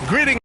Greetings,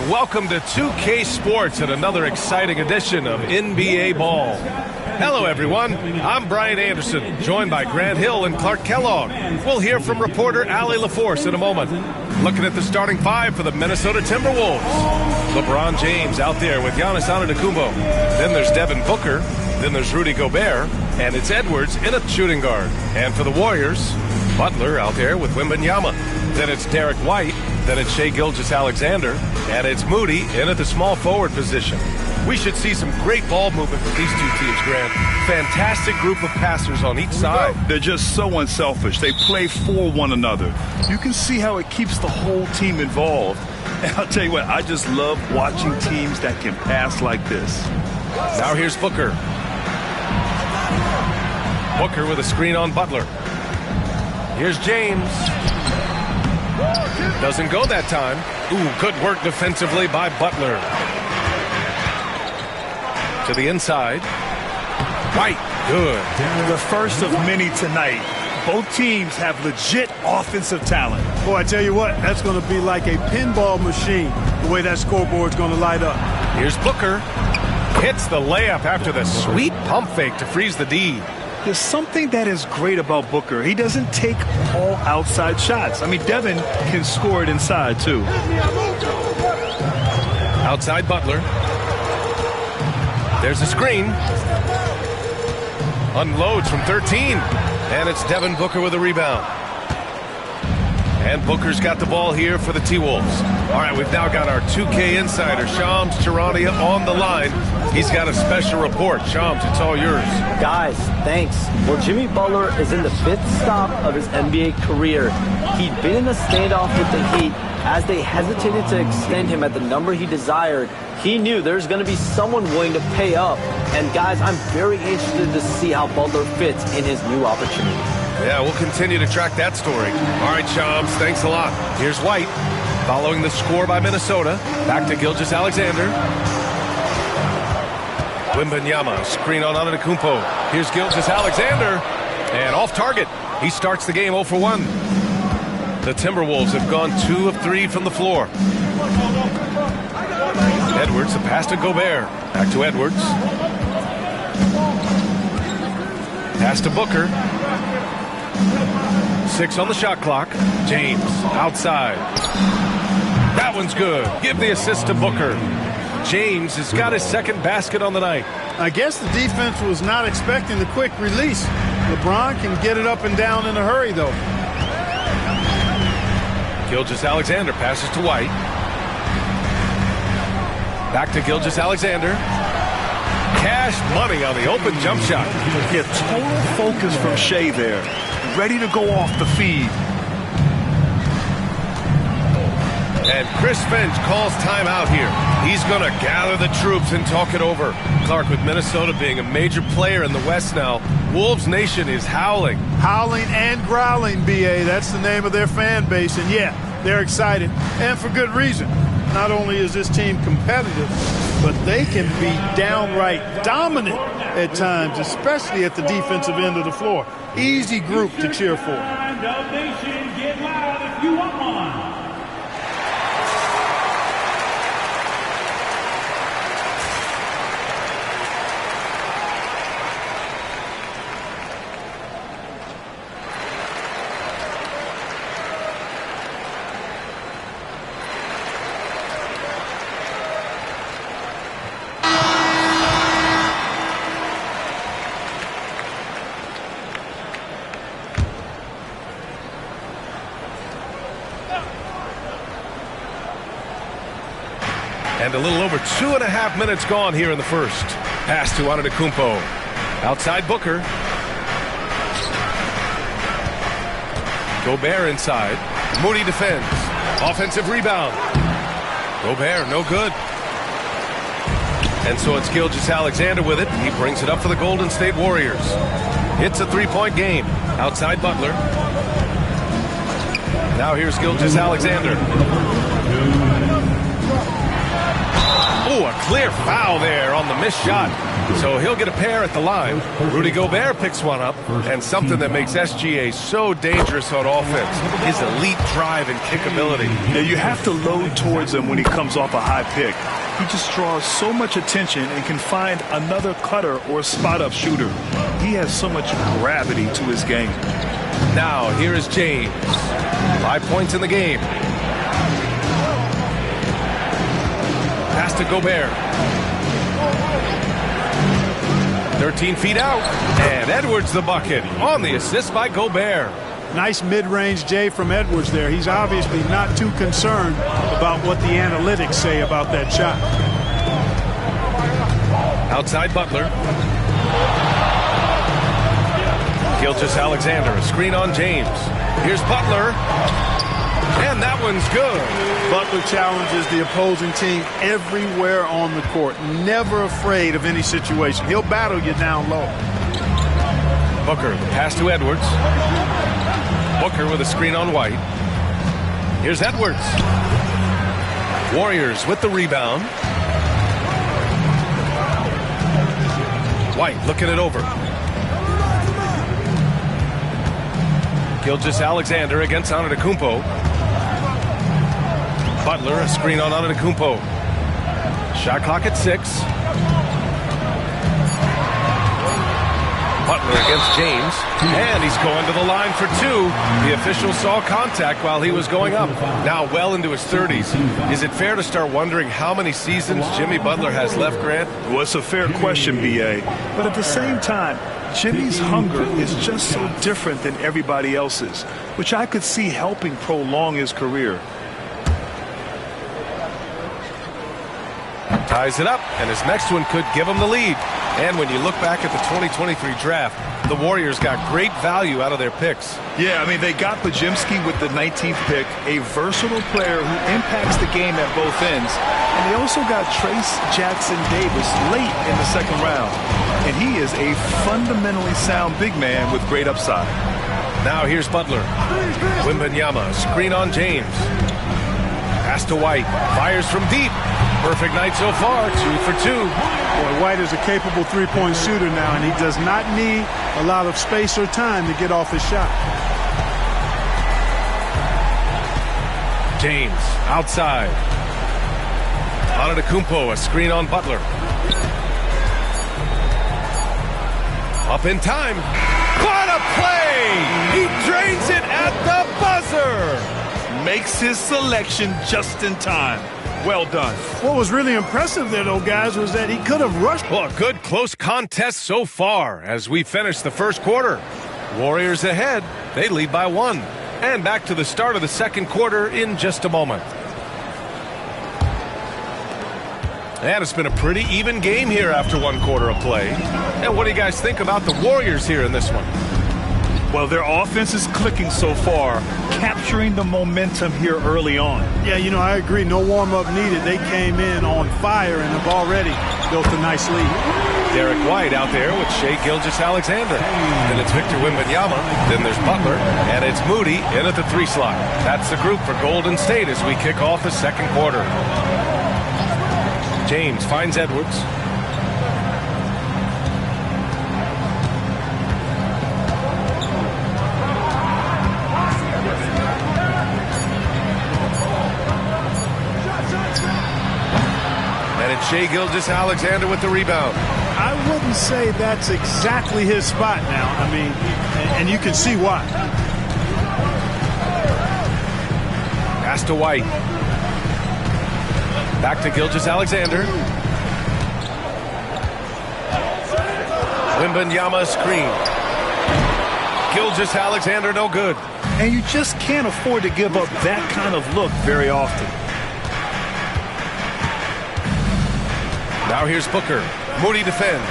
Welcome to 2K Sports and another exciting edition of NBA Ball. Hello, everyone. I'm Brian Anderson, joined by Grant Hill and Clark Kellogg. We'll hear from reporter Allie LaForce in a moment. Looking at the starting five for the Minnesota Timberwolves. LeBron James out there with Giannis Antetokounmpo. Then there's Devin Booker. Then there's Rudy Gobert. And it's Edwards in a shooting guard. And for the Warriors, Butler out there with Wembanyama. Then it's Derek White. Then it's Shai Gilgeous-Alexander. And it's Moody in at the small forward position. We should see some great ball movement with these two teams, Grant. Fantastic group of passers on each side. They're just so unselfish. They play for one another. You can see how it keeps the whole team involved. And I'll tell you what, I just love watching teams that can pass like this. Now here's Booker. Booker with a screen on Butler. Here's James. Doesn't go that time. Ooh, good work defensively by Butler. To the inside. White, good. The first of many tonight. Both teams have legit offensive talent. Boy, I tell you what, that's going to be like a pinball machine, the way that scoreboard's going to light up. Here's Booker. Hits the layup after the sweet pump fake to freeze the D. There's something that is great about Booker. He doesn't take all outside shots. I mean, Devin can score it inside, too. Outside Butler. There's a screen. Unloads from 13. And it's Devin Booker with a rebound. And Booker's got the ball here for the T-Wolves. All right, we've now got our 2K insider, Shams Charania, on the line. He's got a special report. Shams, it's all yours. Guys, thanks. Well, Jimmy Butler is in the 5th stop of his NBA career. He'd been in a standoff with the Heat. As they hesitated to extend him at the number he desired, he knew there's going to be someone willing to pay up. And guys, I'm very interested to see how Butler fits in his new opportunity. Yeah, we'll continue to track that story. All right, Shams, thanks a lot. Here's White, following the score by Minnesota. Back to Gilgeous-Alexander. Wembanyama, screen on Antetokounmpo. Here's Gilgeous-Alexander, and off target. He starts the game 0 for 1. The Timberwolves have gone 2 of 3 from the floor. Edwards, a pass to Gobert. Back to Edwards. Pass to Booker. 6 on the shot clock. James, outside. That one's good. Give the assist to Booker. James has got his second basket on the night. I guess the defense was not expecting the quick release. LeBron can get it up and down in a hurry, though. Gilgeous-Alexander passes to White. Back to Gilgeous-Alexander. Cash money on the open jump shot. Yeah, total focus from Shai there. Ready to go off the feed. And Chris Finch calls timeout here. He's going to gather the troops and talk it over. Clark, with Minnesota being a major player in the West now, Wolves Nation is howling. Howling and growling, B.A. That's the name of their fan base. And, yeah, they're excited. And for good reason. Not only is this team competitive, but they can be downright dominant at times, especially at the defensive end of the floor. Easy group to cheer for. Get loud if you want one. And a little over 2.5 minutes gone here in the first. Pass to Antetokounmpo. Outside Booker. Gobert inside. Moody defends. Offensive rebound. Gobert, no good. And so it's Gilgeous-Alexander with it. He brings it up for the Golden State Warriors. It's a three-point game. Outside Butler. Now here's Gilgeous-Alexander. Oh, a clear foul there on the missed shot. So he'll get a pair at the line. Rudy Gobert picks one up, and something that makes SGA so dangerous on offense, his elite drive and kick ability. Yeah, you have to load towards him when he comes off a high pick. He just draws so much attention and can find another cutter or spot-up shooter. He has so much gravity to his game. Now, here is James. 5 points in the game. Pass to Gobert. 13 feet out. And Edwards the bucket on the assist by Gobert. Nice mid-range J from Edwards there. He's obviously not too concerned about what the analytics say about that shot. Outside Butler. Gilgeous-Alexander, a screen on James. Here's Butler. And that one's good. Butler challenges the opposing team everywhere on the court. Never afraid of any situation. He'll battle you down low. Booker, the pass to Edwards. Booker with a screen on White. Here's Edwards. Warriors with the rebound. White looking it over. Gilgeous-Alexander against Antetokounmpo. Butler, a screen on Antetokounmpo. Shot clock at 6. Butler against James, and he's going to the line for 2. The official saw contact while he was going up. Now well into his 30s. Is it fair to start wondering how many seasons Jimmy Butler has left, Grant? Well, it's a fair question, B.A. But at the same time, Jimmy's hunger is just so different than everybody else's, which I could see helping prolong his career. Ties it up, and his next one could give him the lead. And when you look back at the 2023 draft, the Warriors got great value out of their picks. Yeah, I mean, they got Podziemski with the 19th pick, a versatile player who impacts the game at both ends. And they also got Trace Jackson-Davis late in the second round. And he is a fundamentally sound big man with great upside. Now here's Butler. Wembanyama, screen on James. Pass to White, fires from deep. Perfect night so far, 2 for 2. Boy, White is a capable three-point shooter now, and he does not need a lot of space or time to get off his shot. James, outside. Antetokounmpo, a screen on Butler. Up in time. What a play! He drains it at the buzzer! Makes his selection just in time. Well done. What was really impressive there, though, guys, was that he could have rushed. Well, a good close contest so far as we finish the first quarter. Warriors ahead. They lead by 1. And back to the start of the second quarter in just a moment. And it's been a pretty even game here after 1 quarter of play. And what do you guys think about the Warriors here in this one? Well, their offense is clicking so far, capturing the momentum here early on. Yeah, you know, I agree. No warm-up needed. They came in on fire and have already built a nice lead. Derek White out there with Shai Gilgeous-Alexander. Then it's Victor Wembanyama. Then there's Butler. And it's Moody in at the 3 slot. That's the group for Golden State as we kick off the second quarter. James finds Edwards. Shai Gilgeous-Alexander with the rebound. I wouldn't say that's exactly his spot now. I mean, and you can see why. Pass to White. Back to Gilgeous-Alexander. Wembanyama screen. Gilgeous-Alexander no good. And you just can't afford to give up that kind of look very often. Now here's Booker. Moody defends.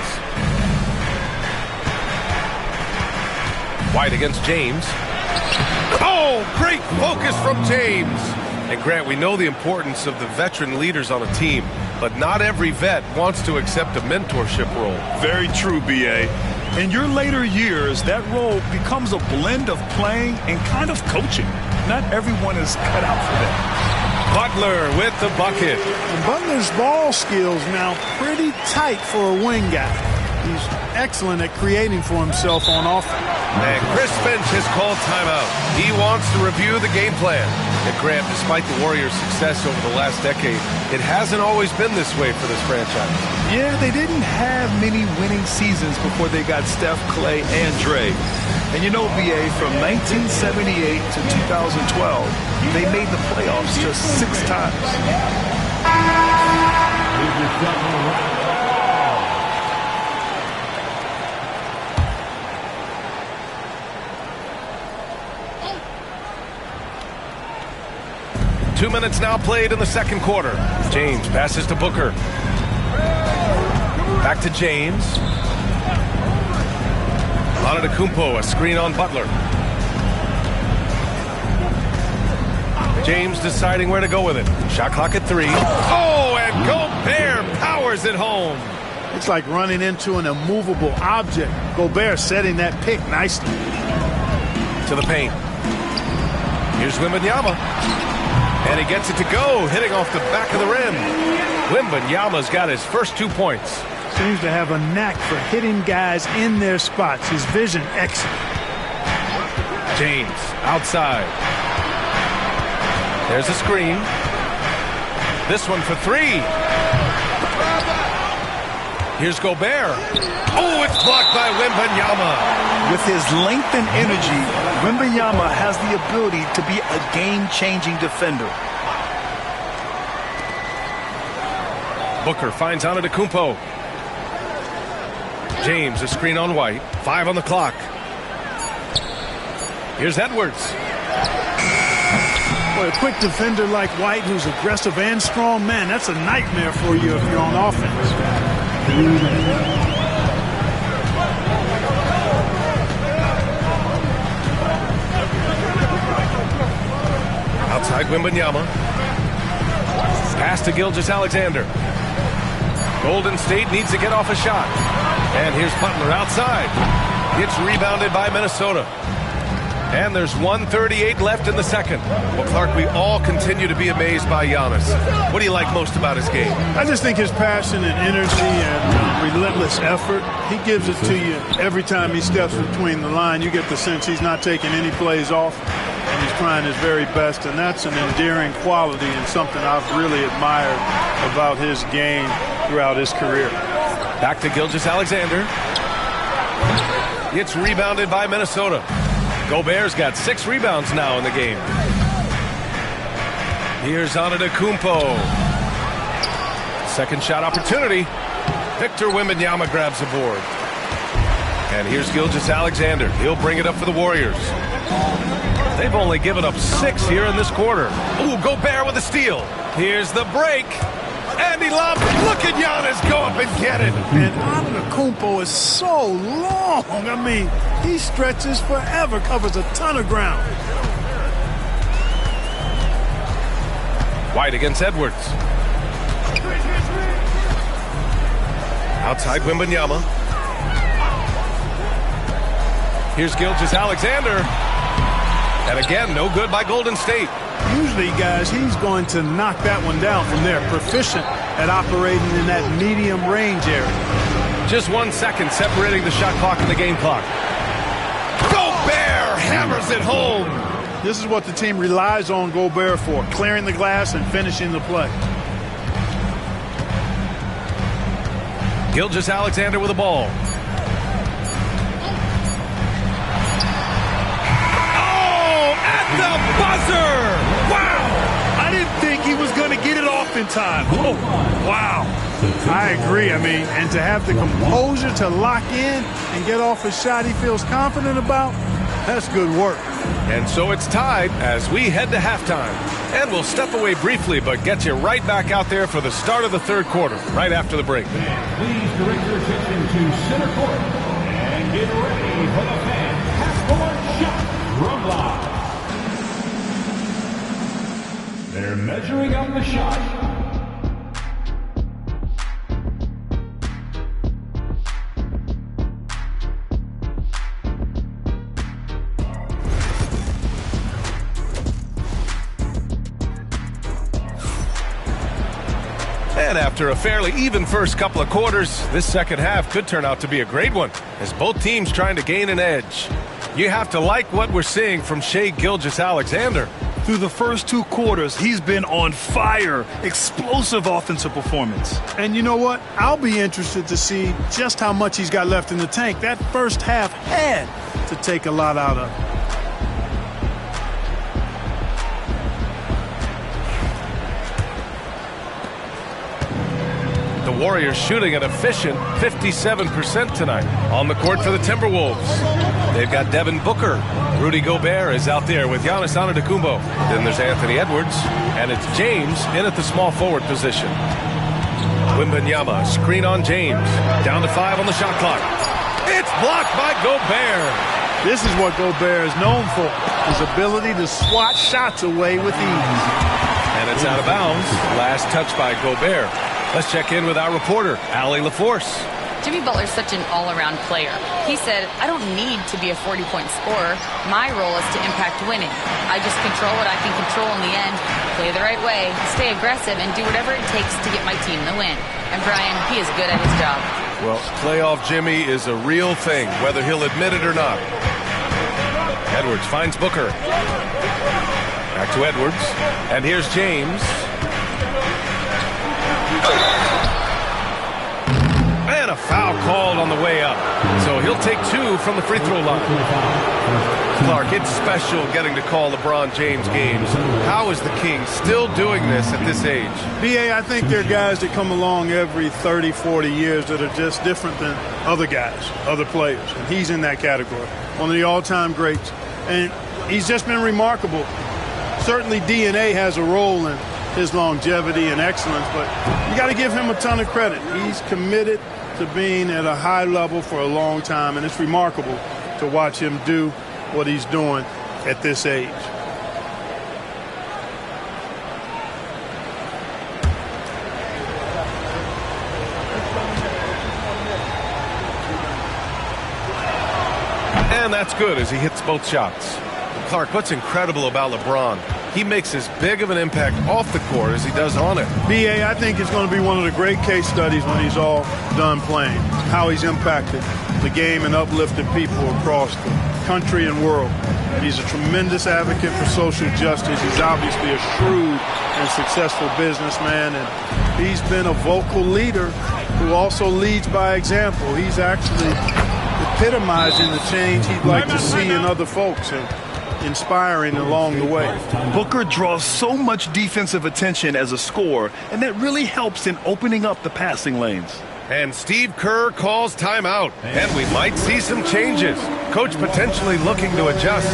White against James. Oh, great focus from James. And Grant, we know the importance of the veteran leaders on a team, but not every vet wants to accept a mentorship role. Very true, B.A. In your later years, that role becomes a blend of playing and kind of coaching. Not everyone is cut out for that. Butler with the bucket. And Butler's ball skills now pretty tight for a wing guy. He's excellent at creating for himself on offense. And Chris Finch has called timeout. He wants to review the game plan. And Grant, despite the Warriors' success over the last decade, it hasn't always been this way for this franchise. Yeah, they didn't have many winning seasons before they got Steph, Clay, and Dre. And you know, B.A., from 1978 to 2012, they made the playoffs just 6 times. Two minutes now played in the second quarter. James passes to Booker. Back to James. Antetokounmpo, a screen on Butler. James deciding where to go with it. Shot clock at 3. Oh, and Gobert powers it home. It's like running into an immovable object. Gobert setting that pick nicely. To the paint. Here's Wembanyama. And he gets it to go, hitting off the back of the rim. Wembanyama's got his first 2 points. Seems to have a knack for hitting guys in their spots. His vision excellent. James outside. There's a screen. This one for 3. Here's Gobert. Oh, it's blocked by Wembanyama. With his length and energy, Wembanyama has the ability to be a game-changing defender. Booker finds Antetokounmpo. James, a screen on White. 5 on the clock. Here's Edwards. Boy, a quick defender like White, who's aggressive and strong, man, that's a nightmare for you if you're on offense. Outside Wembanyama. Pass to Gilgeous-Alexander. Golden State needs to get off a shot. And here's Butler outside. It's rebounded by Minnesota. And there's 1:38 left in the second. Well, Clark, we all continue to be amazed by Giannis. What do you like most about his game? I just think his passion and energy and relentless effort, he gives it to you every time he steps between the line. You get the sense he's not taking any plays off, and he's trying his very best, and that's an endearing quality and something I've really admired about his game throughout his career. Back to Gilgeous-Alexander. It's rebounded by Minnesota. Gobert's got 6 rebounds now in the game. Here's Antetokounmpo. Second shot opportunity. Victor Wembanyama grabs the board. And here's Gilgeous-Alexander. He'll bring it up for the Warriors. They've only given up 6 here in this quarter. Ooh, Gobert with a steal. Here's the break. And he lobs it. Look at Giannis go up and get it. And Antetokounmpo is so long. I mean, he stretches forever, covers a ton of ground. White against Edwards. Outside Wembanyama. Here's Gilgeous-Alexander. And again, no good by Golden State. Usually, guys, he's going to knock that one down from there. Proficient at operating in that medium range area. Just 1 second separating the shot clock and the game clock. Gobert hammers it home. This is what the team relies on Gobert for, clearing the glass and finishing the play. Gilgeous-Alexander with the ball. The buzzer! Wow! I didn't think he was going to get it off in time. Oh, wow. I agree. I mean, and to have the composure to lock in and get off a shot he feels confident about, that's good work. And so it's tied as we head to halftime. And we'll step away briefly, but get you right back out there for the start of the third quarter, right after the break. Please direct your attention to center court and get ready for the fan half-court shot from live. They're measuring up the shot. And after a fairly even first couple of quarters, this second half could turn out to be a great one, as both teams trying to gain an edge. You have to like what we're seeing from Shai Gilgeous-Alexander. Through the first 2 quarters, he's been on fire. Explosive offensive performance. And you know what? I'll be interested to see just how much he's got left in the tank. That first half had to take a lot out of him. The Warriors shooting an efficient 57% tonight on the court for the Timberwolves. They've got Devin Booker. Rudy Gobert is out there with Giannis Antetokounmpo. Then there's Anthony Edwards, and it's James in at the small forward position. Wembanyama, screen on James. Down to 5 on the shot clock. It's blocked by Gobert. This is what Gobert is known for, his ability to swat shots away with ease. And it's out of bounds. Last touch by Gobert. Let's check in with our reporter, Allie LaForce. Jimmy Butler's such an all-around player. He said, I don't need to be a 40-point scorer. My role is to impact winning. I just control what I can control in the end, play the right way, stay aggressive, and do whatever it takes to get my team the win. And Brian, he is good at his job. Well, playoff Jimmy is a real thing, whether he'll admit it or not. Edwards finds Booker. Back to Edwards. And here's James. And a foul called on the way up. So he'll take 2 from the free throw line. Clark, it's special getting to call LeBron James games. How is the King still doing this at this age? B.A., I think there are guys that come along every 30, 40 years that are just different than other guys, other players. And he's in that category. One of the all-time greats. And he's just been remarkable. Certainly DNA has a role in his longevity and excellence, but you got to give him a ton of credit. He's committed to being at a high level for a long time, and it's remarkable to watch him do what he's doing at this age. And that's good as he hits both shots. Clark, what's incredible about LeBron? He makes as big of an impact off the court as he does on it. B.A., I think it's going to be one of the great case studies when he's all done playing, how he's impacted the game and uplifted people across the country and world. He's a tremendous advocate for social justice. He's obviously a shrewd and successful businessman, and he's been a vocal leader who also leads by example. He's actually epitomizing the change he'd like to see in other folks and inspiring along the way. Booker draws so much defensive attention as a scorer, and that really helps in opening up the passing lanes. And Steve Kerr calls timeout, and we might see some changes. Coach potentially looking to adjust.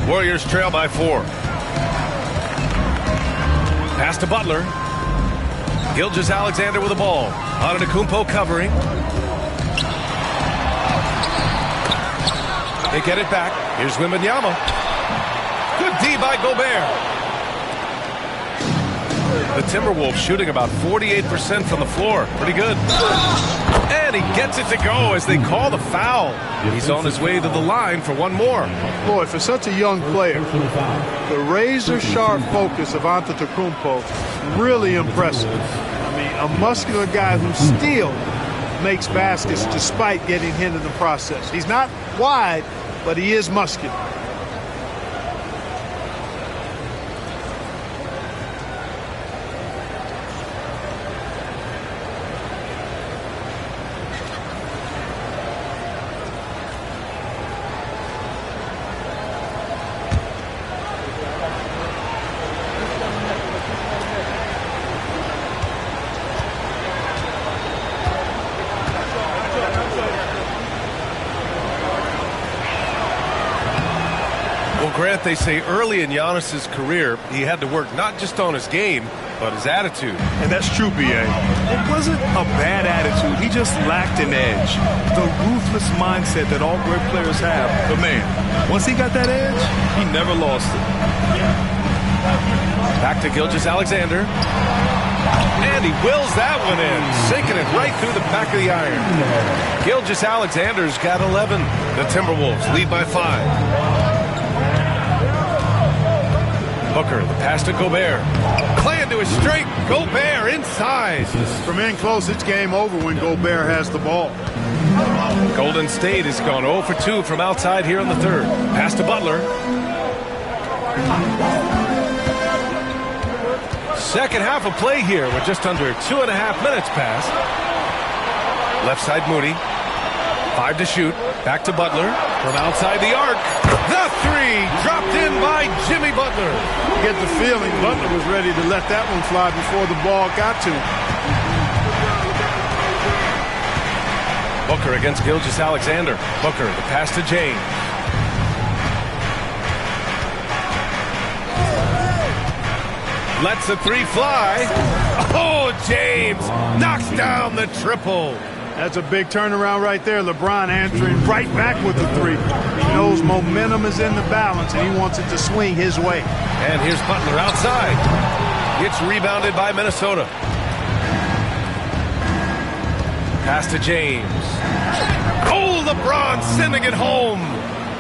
Warriors trail by 4. Pass to Butler. Gilgeous-Alexander with the ball. Antetokounmpo covering. They get it back. Here's Wembanyama. Good D by Gobert. The Timberwolves shooting about 48% from the floor. Pretty good. And he gets it to go as they call the foul. He's on his way to the line for one more. Boy, for such a young player, the razor-sharp focus of Antetokounmpo, really impressive. I mean, a muscular guy who still makes baskets despite getting hit in the process. He's not wide, but he is muscular. Grant, they say early in Giannis's career, he had to work not just on his game, but his attitude. And that's true, B.A. It wasn't a bad attitude. He just lacked an edge. The ruthless mindset that all great players have. But, man, once he got that edge, he never lost it. Back to Gilgeous-Alexander. And he wills that one in, sinking it right through the back of the iron. Gilgeous-Alexander's got 11. The Timberwolves lead by 5. Booker, the pass to Gobert. Clay into a straight. Gobert inside. From in close, it's game over when Gobert has the ball. Golden State has gone 0 for 2 from outside here in the third. Pass to Butler. Second half of play here with just under 2.5 minutes passed. Left side Moody. 5 to shoot. Back to Butler. From outside the arc. The three dropped in by Jimmy Butler. You get the feeling Butler was ready to let that one fly before the ball got to him. Booker against Gilgeous-Alexander. Booker, the pass to James. Lets the three fly. Oh, James knocks down the triple. That's a big turnaround right there. LeBron answering right back with the three. He knows momentum is in the balance, and he wants it to swing his way. And here's Butler outside. It's rebounded by Minnesota. Pass to James. Oh, LeBron sending it home.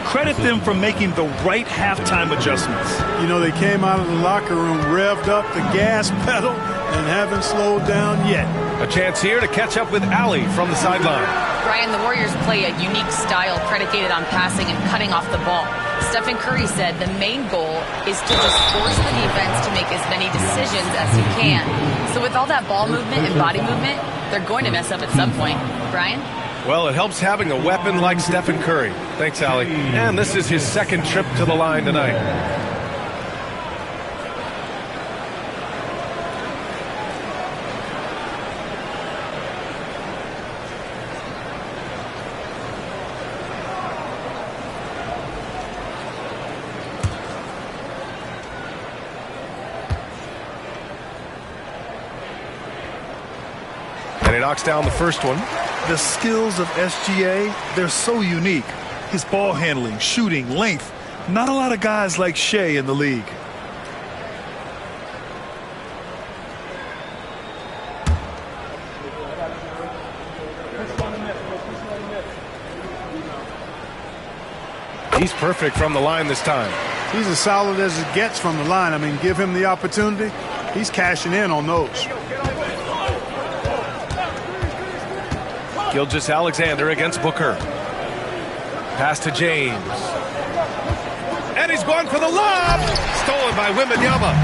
Credit them for making the right halftime adjustments. You know, they came out of the locker room, revved up the gas pedal, and haven't slowed down yet. A chance here to catch up with Allie from the sideline. Brian, the Warriors play a unique style predicated on passing and cutting off the ball. Stephen Curry said the main goal is to just force the defense to make as many decisions as he can. So with all that ball movement and body movement, they're going to mess up at some point. Brian? Well, it helps having a weapon like Stephen Curry. Thanks, Allie. And this is his second trip to the line tonight. And he knocks down the first one. The skills of SGA, they're so unique. His ball handling, shooting, length. Not a lot of guys like Shea in the league. He's perfect from the line this time. He's as solid as it gets from the line. I mean, give him the opportunity. He's cashing in on those. Gilgeous-Alexander against Booker. Pass to James. And he's going for the lob. Stolen by Wembanyama.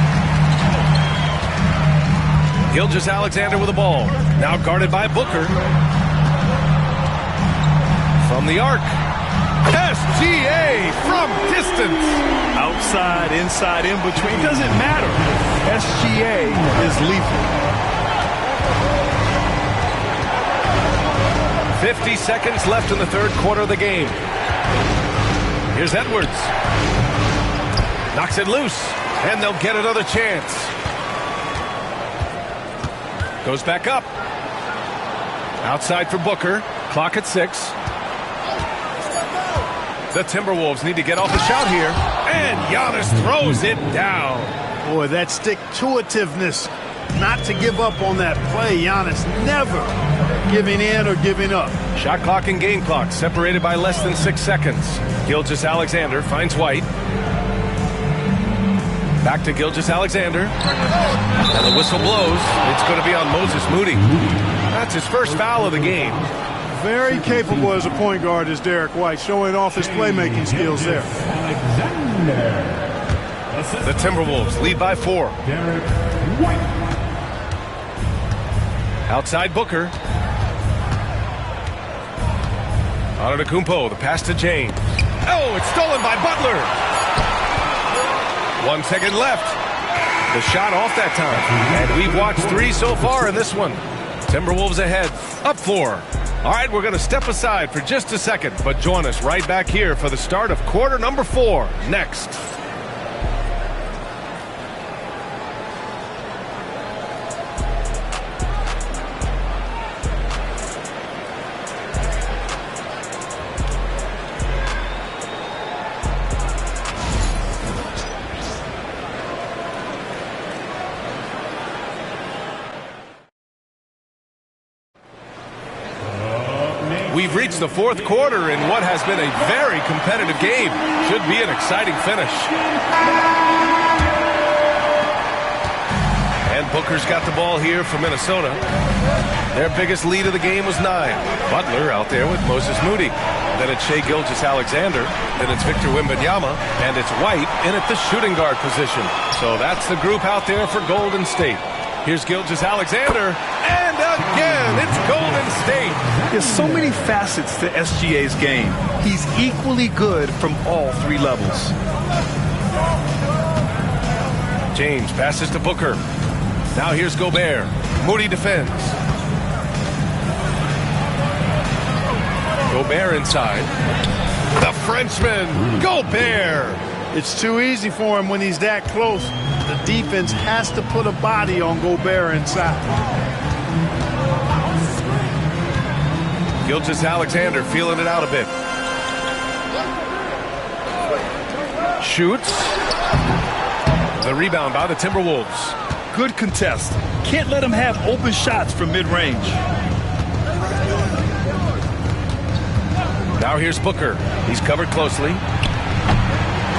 Gilgeous-Alexander with the ball. Now guarded by Booker. From the arc. SGA from distance. Outside, inside, in between. Doesn't matter. SGA is lethal. 50 seconds left in the third quarter of the game. Here's Edwards. Knocks it loose, and they'll get another chance. Goes back up. Outside for Booker. Clock at 6. The Timberwolves need to get off a shot here. And Giannis throws it down. Boy, that stick-to-itiveness, not to give up on that play. Giannis never giving in or giving up. Shot clock and game clock separated by less than 6 seconds. Gilgeous-Alexander finds White. Back to Gilgeous-Alexander. And the whistle blows. It's going to be on Moses Moody. That's his first foul of the game. Very capable as a point guard is Derek White, showing off his playmaking skills there. The Timberwolves lead by 4. Derek White. Outside Booker. Antetokounmpo, the pass to James. Oh, it's stolen by Butler. 1 second left. The shot off that time. And we've watched 3 so far in this one. Timberwolves ahead, up 4. All right, we're going to step aside for just a second, but join us right back here for the start of quarter number 4 next. We've reached the 4th quarter in what has been a very competitive game. Should be an exciting finish. And Booker's got the ball here for Minnesota. Their biggest lead of the game was 9. Butler out there with Moses Moody. Then it's Shai Gilgeous-Alexander. Then it's Victor Wembanyama. And it's White in at the shooting guard position. So that's the group out there for Golden State. Here's Gilgeous-Alexander, and again, it's Golden State. There's so many facets to SGA's game. He's equally good from all 3 levels. James passes to Booker. Now here's Gobert. Moody defends. Gobert inside. The Frenchman, Gobert. It's too easy for him when he's that close. The defense has to put a body on Gobert inside. Gilgeous-Alexander feeling it out a bit. Shoots. The rebound by the Timberwolves. Good contest. Can't let him have open shots from mid-range. Now here's Booker. He's covered closely.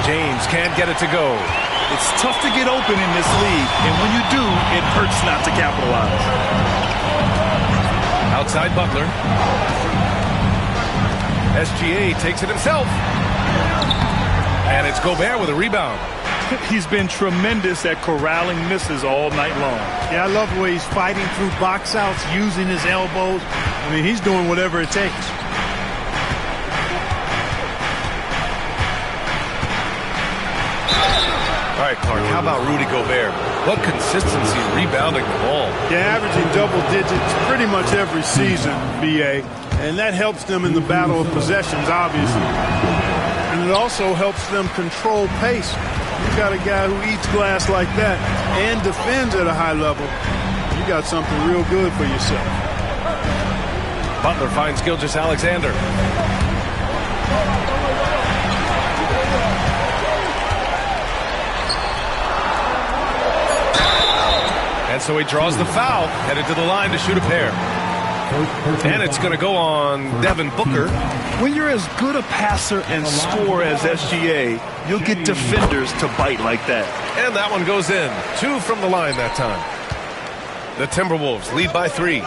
James can't get it to go. It's tough to get open in this league, and when you do, it hurts not to capitalize. Outside Butler. SGA takes it himself. And it's Gobert with a rebound. He's been tremendous at corralling misses all night long. Yeah, I love the way he's fighting through box outs, using his elbows. I mean, he's doing whatever it takes. All right, Clark, how about Rudy Gobert? What consistency rebounding the ball. Yeah, averaging double digits pretty much every season, BA. And that helps them in the battle of possessions, obviously. And it also helps them control pace. You got a guy who eats glass like that and defends at a high level. You got something real good for yourself. Butler finds Gilgeous-Alexander. And so he draws the foul, headed to the line to shoot a pair. And it's going to go on Devin Booker. When you're as good a passer and scorer as SGA, you'll get defenders to bite like that. And that one goes in. 2 from the line that time. The Timberwolves lead by 3.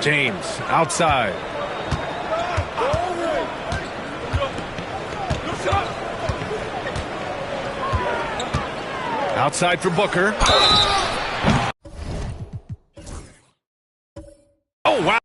James outside. Outside for Booker. Oh, wow.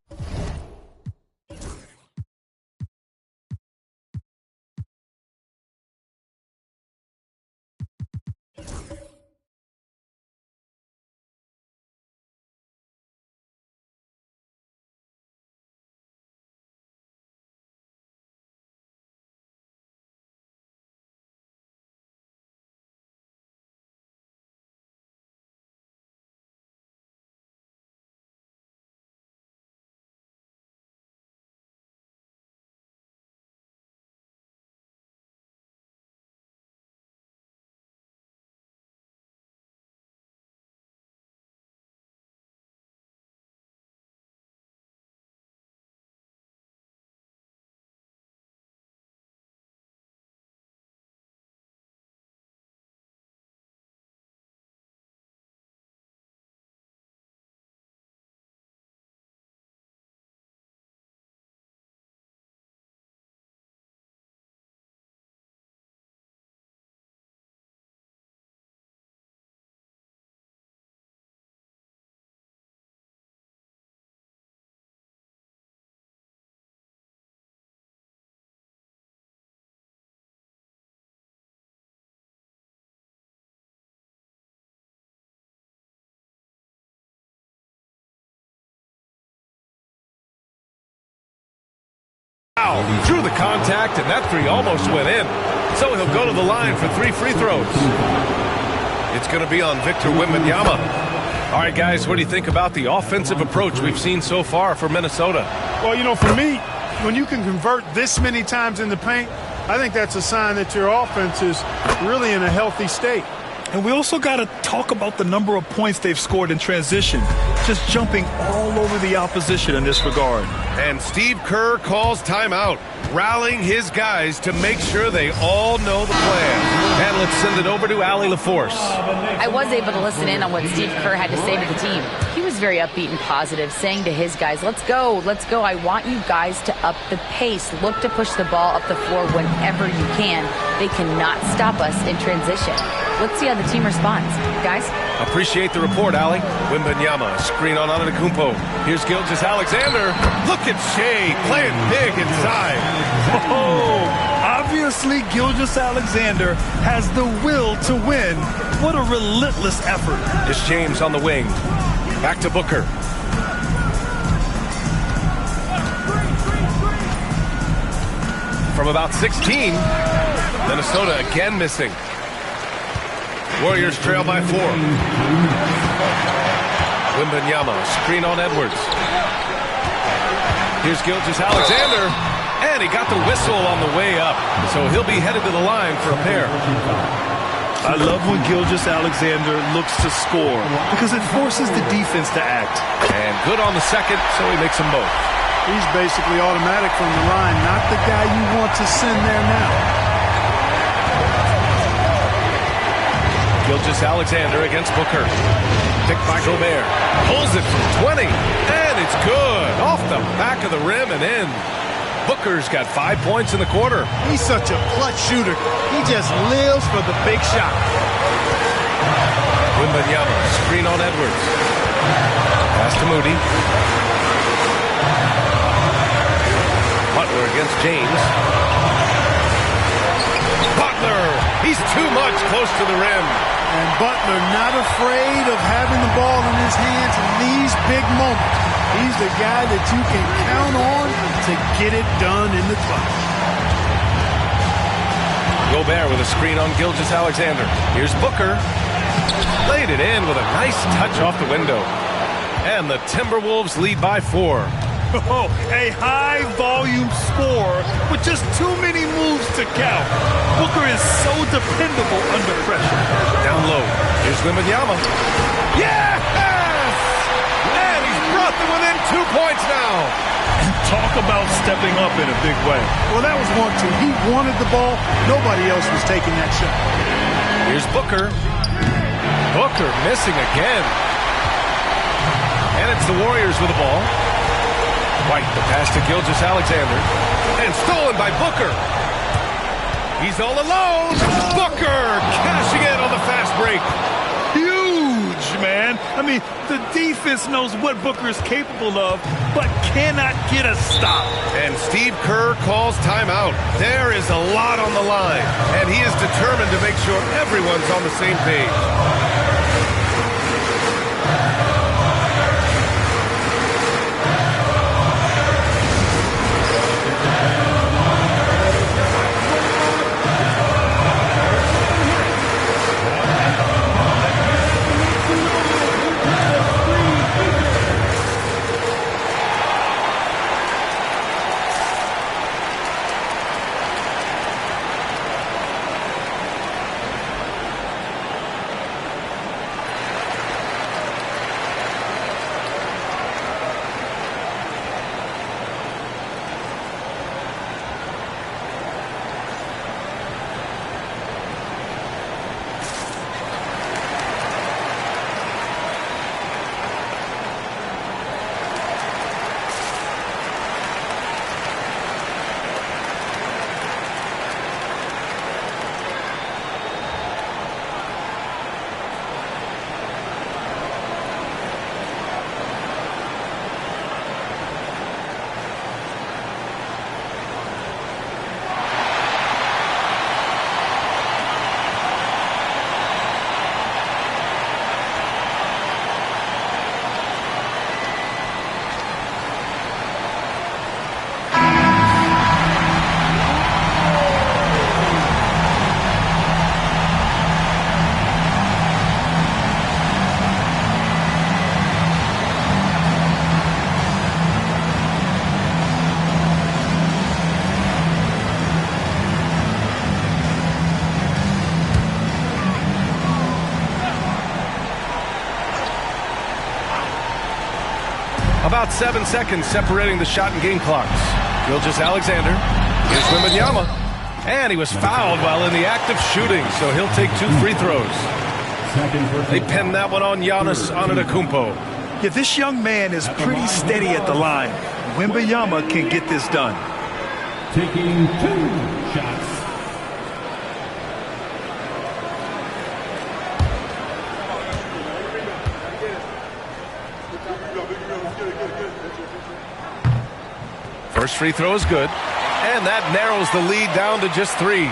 Through the contact, and that three almost went in. So he'll go to the line for 3 free throws. It's going to be on Victor Wembanyama. All right, guys, what do you think about the offensive approach we've seen so far for Minnesota? Well, you know, for me, when you can convert this many times in the paint, I think that's a sign that your offense is really in a healthy state. And we also got to talk about the number of points they've scored in transition, just jumping all over the opposition in this regard. And Steve Kerr calls timeout, rallying his guys to make sure they all know the plan. And let's send it over to Allie LaForce. I was able to listen in on what Steve Kerr had to say to the team. He was very upbeat and positive, saying to his guys, let's go. I want you guys to up the pace. Look to push the ball up the floor whenever you can. They cannot stop us in transition. Let's see how the team responds. Guys? Appreciate the report, Allie. Wembanyama, screen on Antetokounmpo. Here's Gilgeous-Alexander. Look at Shea playing big inside. Oh, obviously Gilgeous-Alexander has the will to win. What a relentless effort. It's James on the wing. Back to Booker. From about 16, Minnesota again missing. Warriors trail by 4. Wembanyama, screen on Edwards. Here's Gilgeous-Alexander, and he got the whistle on the way up, so he'll be headed to the line for a pair. I love when Gilgeous-Alexander looks to score because it forces the defense to act. And good on the second, so he makes them both. He's basically automatic from the line, not the guy you want to send there now. Gilgeous-Alexander against Booker. Picked by Gobert. Pulls it from 20. And it's good. Off the back of the rim and in. Booker's got 5 points in the quarter. He's such a clutch shooter. He just lives for the big shot. Wembanyama, screen on Edwards. Pass to Moody. Butler against James. Butler! He's too much close to the rim. And Butler not afraid of having the ball in his hands in these big moments. He's the guy that you can count on to get it done in the clutch. Gobert with a screen on Gilgeous-Alexander. Here's Booker. Laid it in with a nice touch off the window. And the Timberwolves lead by 4. Oh, a high-volume score with just too many moves to count. Booker is so dependable under pressure. Down low. Here's Wembanyama. Yes! And he's brought them within 2 points now. And talk about stepping up in a big way. Well, that was 1-2. He wanted the ball. Nobody else was taking that shot. Here's Booker. Booker missing again. And it's the Warriors with the ball. White, the pass to Gilgeous-Alexander. And stolen by Booker. He's all alone. Booker cashing in on the fast break. Huge, man. I mean, the defense knows what Booker is capable of, but cannot get a stop. And Steve Kerr calls timeout. There is a lot on the line, and he is determined to make sure everyone's on the same page. about 7 seconds separating the shot and game clocks. Gilgeous-Alexander. Here's Wembanyama. And he was fouled while in the act of shooting, so he'll take 2 free throws. They pinned that one on Giannis Antetokounmpo. Yeah, this young man is pretty steady at the line. Wembanyama can get this done. Taking 2 shots. First free throw is good, and that narrows the lead down to just 3.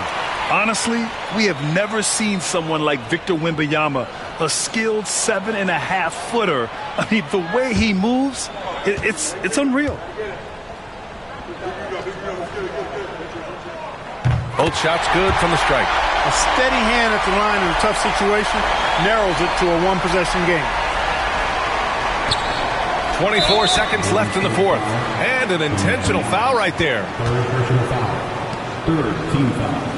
Honestly, we have never seen someone like Victor Wembanyama, a skilled 7.5-footer. I mean, the way he moves, it's unreal. Both shots good from the strike. A steady hand at the line in a tough situation narrows it to a one-possession game. 24 seconds left in the fourth. And an intentional foul right there. Third personal foul. Third team foul.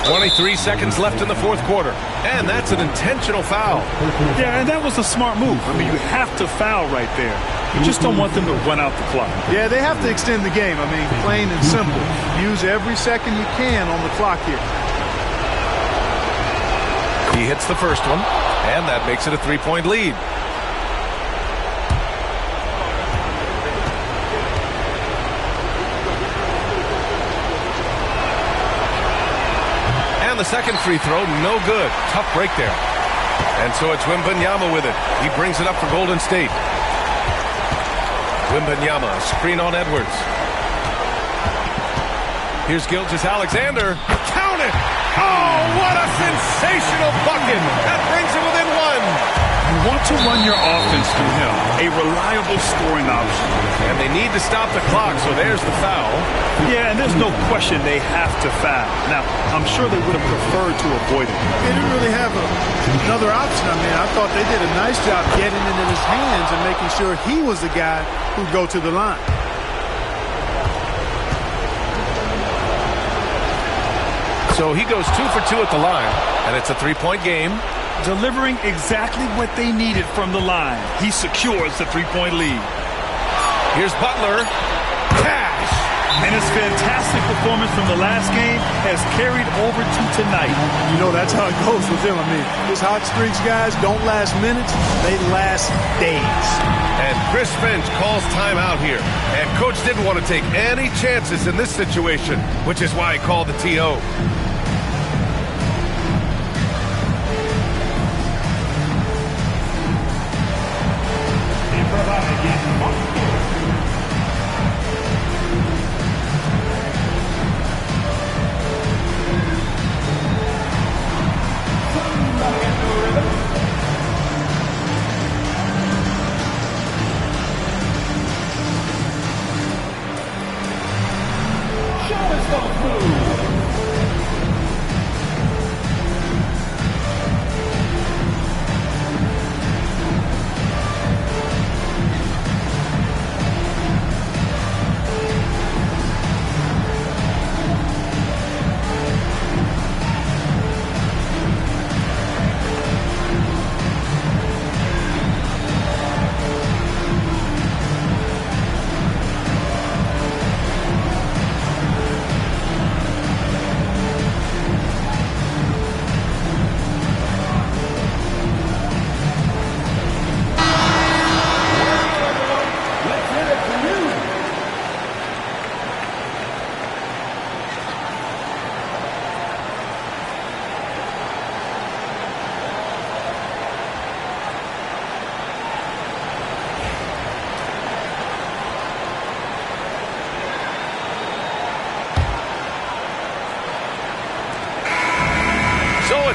.23 seconds left in the fourth quarter. And that's an intentional foul. Yeah, and that was a smart move. I mean, you have to foul right there. You just don't want them to run out the clock. Yeah, they have to extend the game. I mean, plain and simple. Use every second you can on the clock here. He hits the first one, and that makes it a 3-point lead. And the second free throw, no good. Tough break there. And so it's Wembanyama with it. He brings it up for Golden State. Wembanyama, screen on Edwards. Here's Gilgeous-Alexander. Count it! Oh, what a sensational bucket! That brings him within 1. You want to run your offense through him, a reliable scoring option. And they need to stop the clock, so there's the foul. Yeah, and there's no question they have to foul. Now, I'm sure they would have preferred to avoid it. They didn't really have another option. I mean, I thought they did a nice job getting it in his hands and making sure he was the guy who'd go to the line. So he goes 2 for 2 at the line, and it's a 3-point game. Delivering exactly what they needed from the line. He secures the 3-point lead. Here's Butler. Cash! And his fantastic performance from the last game has carried over to tonight. You know, that's how it goes with him. I mean, his hot streaks, guys, don't last minutes. They last days. And Chris Finch calls timeout here. And Coach didn't want to take any chances in this situation, which is why he called the TO.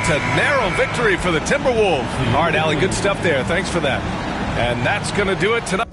It's a narrow victory for the Timberwolves. All right, Allie, good stuff there. Thanks for that. And that's going to do it tonight.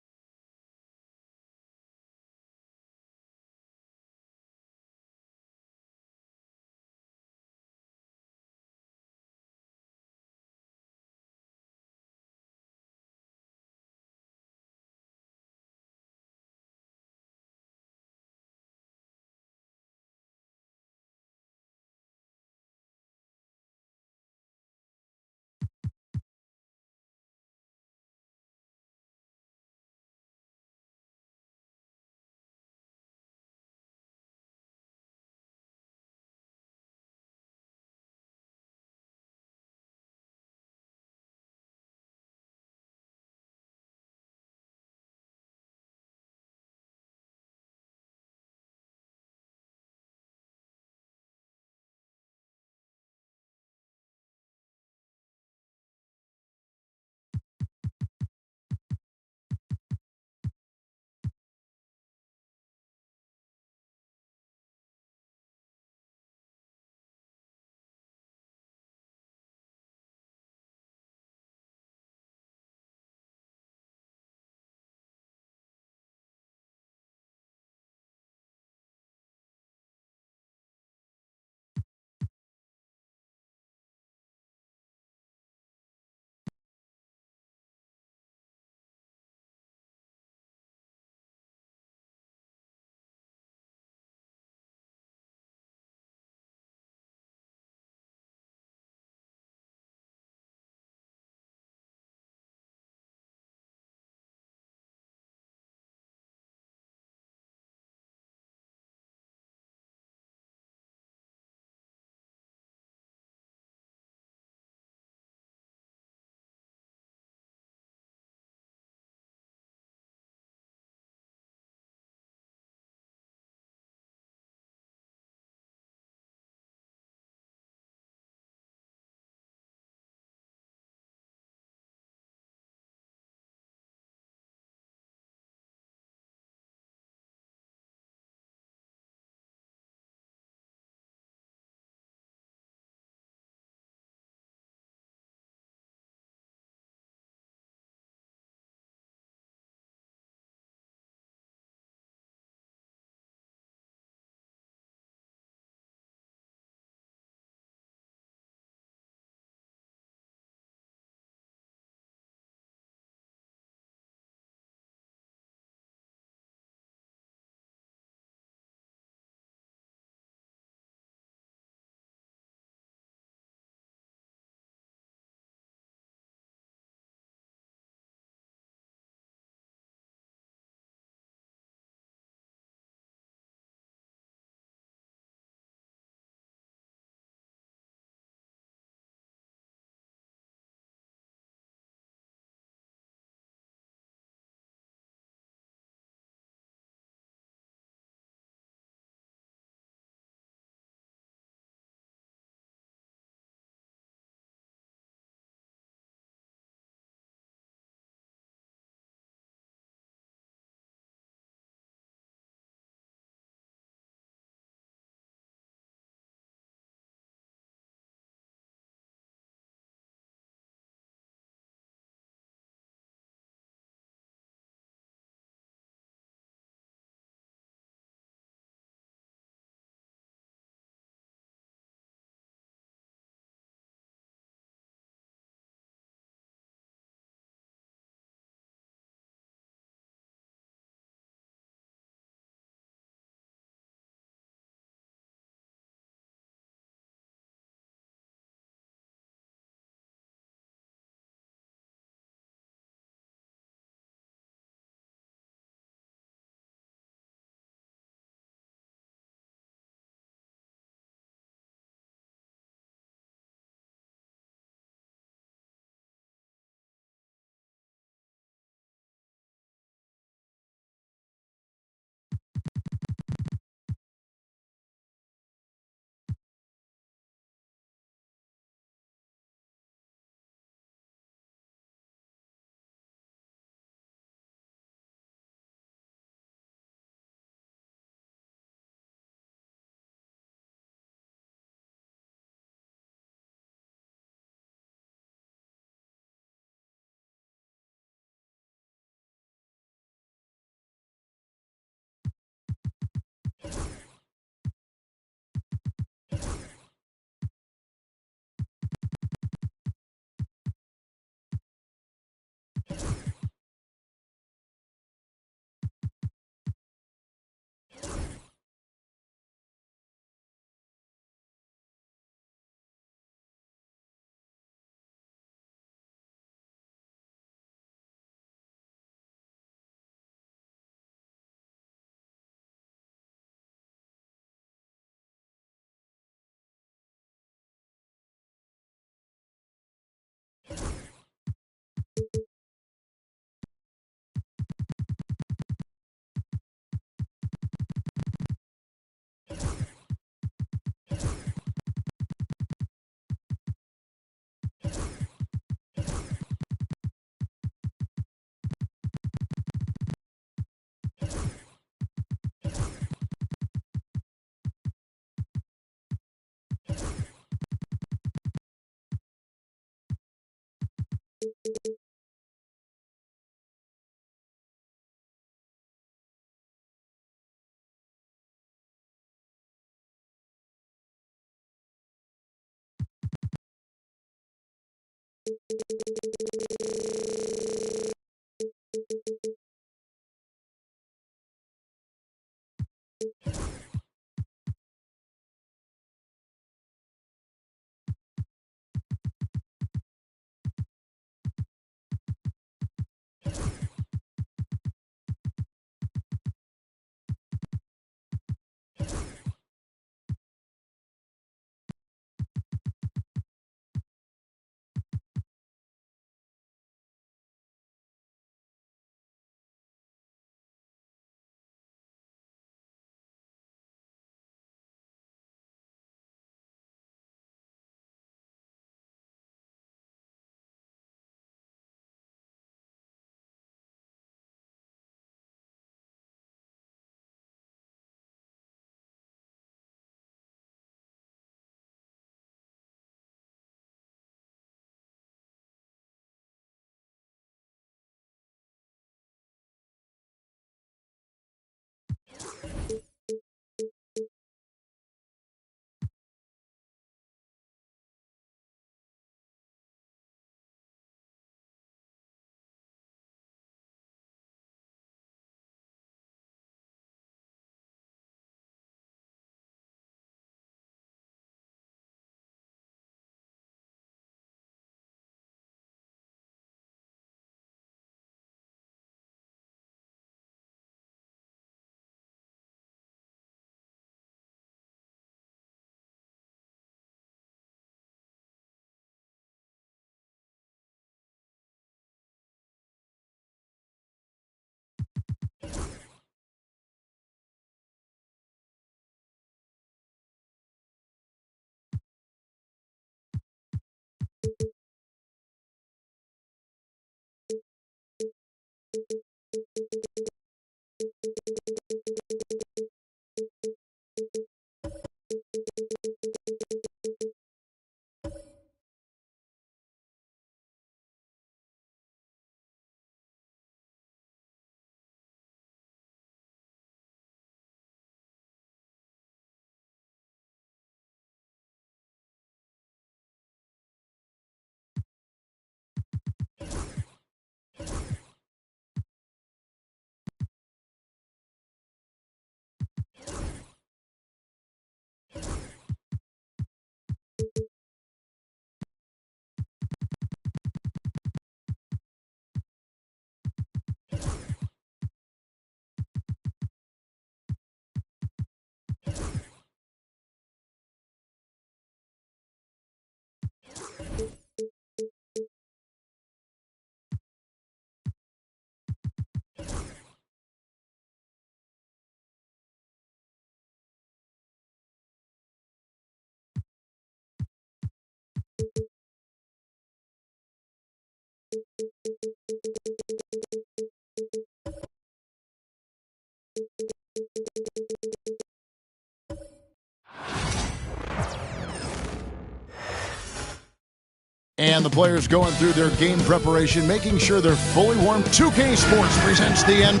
And the players going through their game preparation, making sure they're fully warm. 2K Sports presents the end.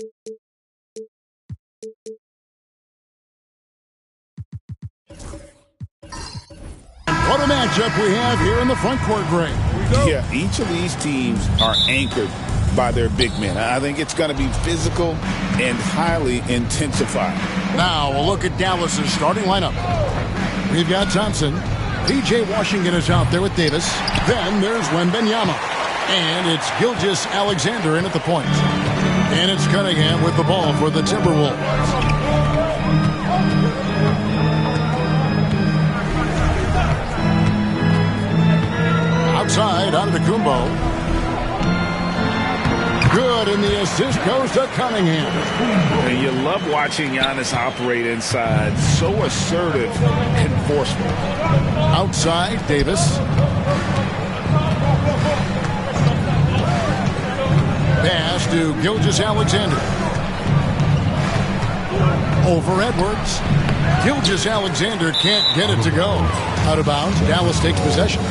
What a matchup we have here in the front court, Greg. Yeah, each of these teams are anchored by their big men. I think it's going to be physical and highly intensified. Now we'll look at Dallas's starting lineup. We've got Thompson. P.J. Washington is out there with Davis. Then there's Wembanyama. And it's Gilgeous-Alexander in at the point. And it's Cunningham with the ball for the Timberwolves. Outside, Antetokounmpo. Good, and the assist goes to Cunningham. And you love watching Giannis operate inside. So assertive and forceful. Outside, Davis. Pass to Gilgeous-Alexander. Over Edwards. Gilgeous-Alexander can't get it to go. Out of bounds, Dallas takes possession.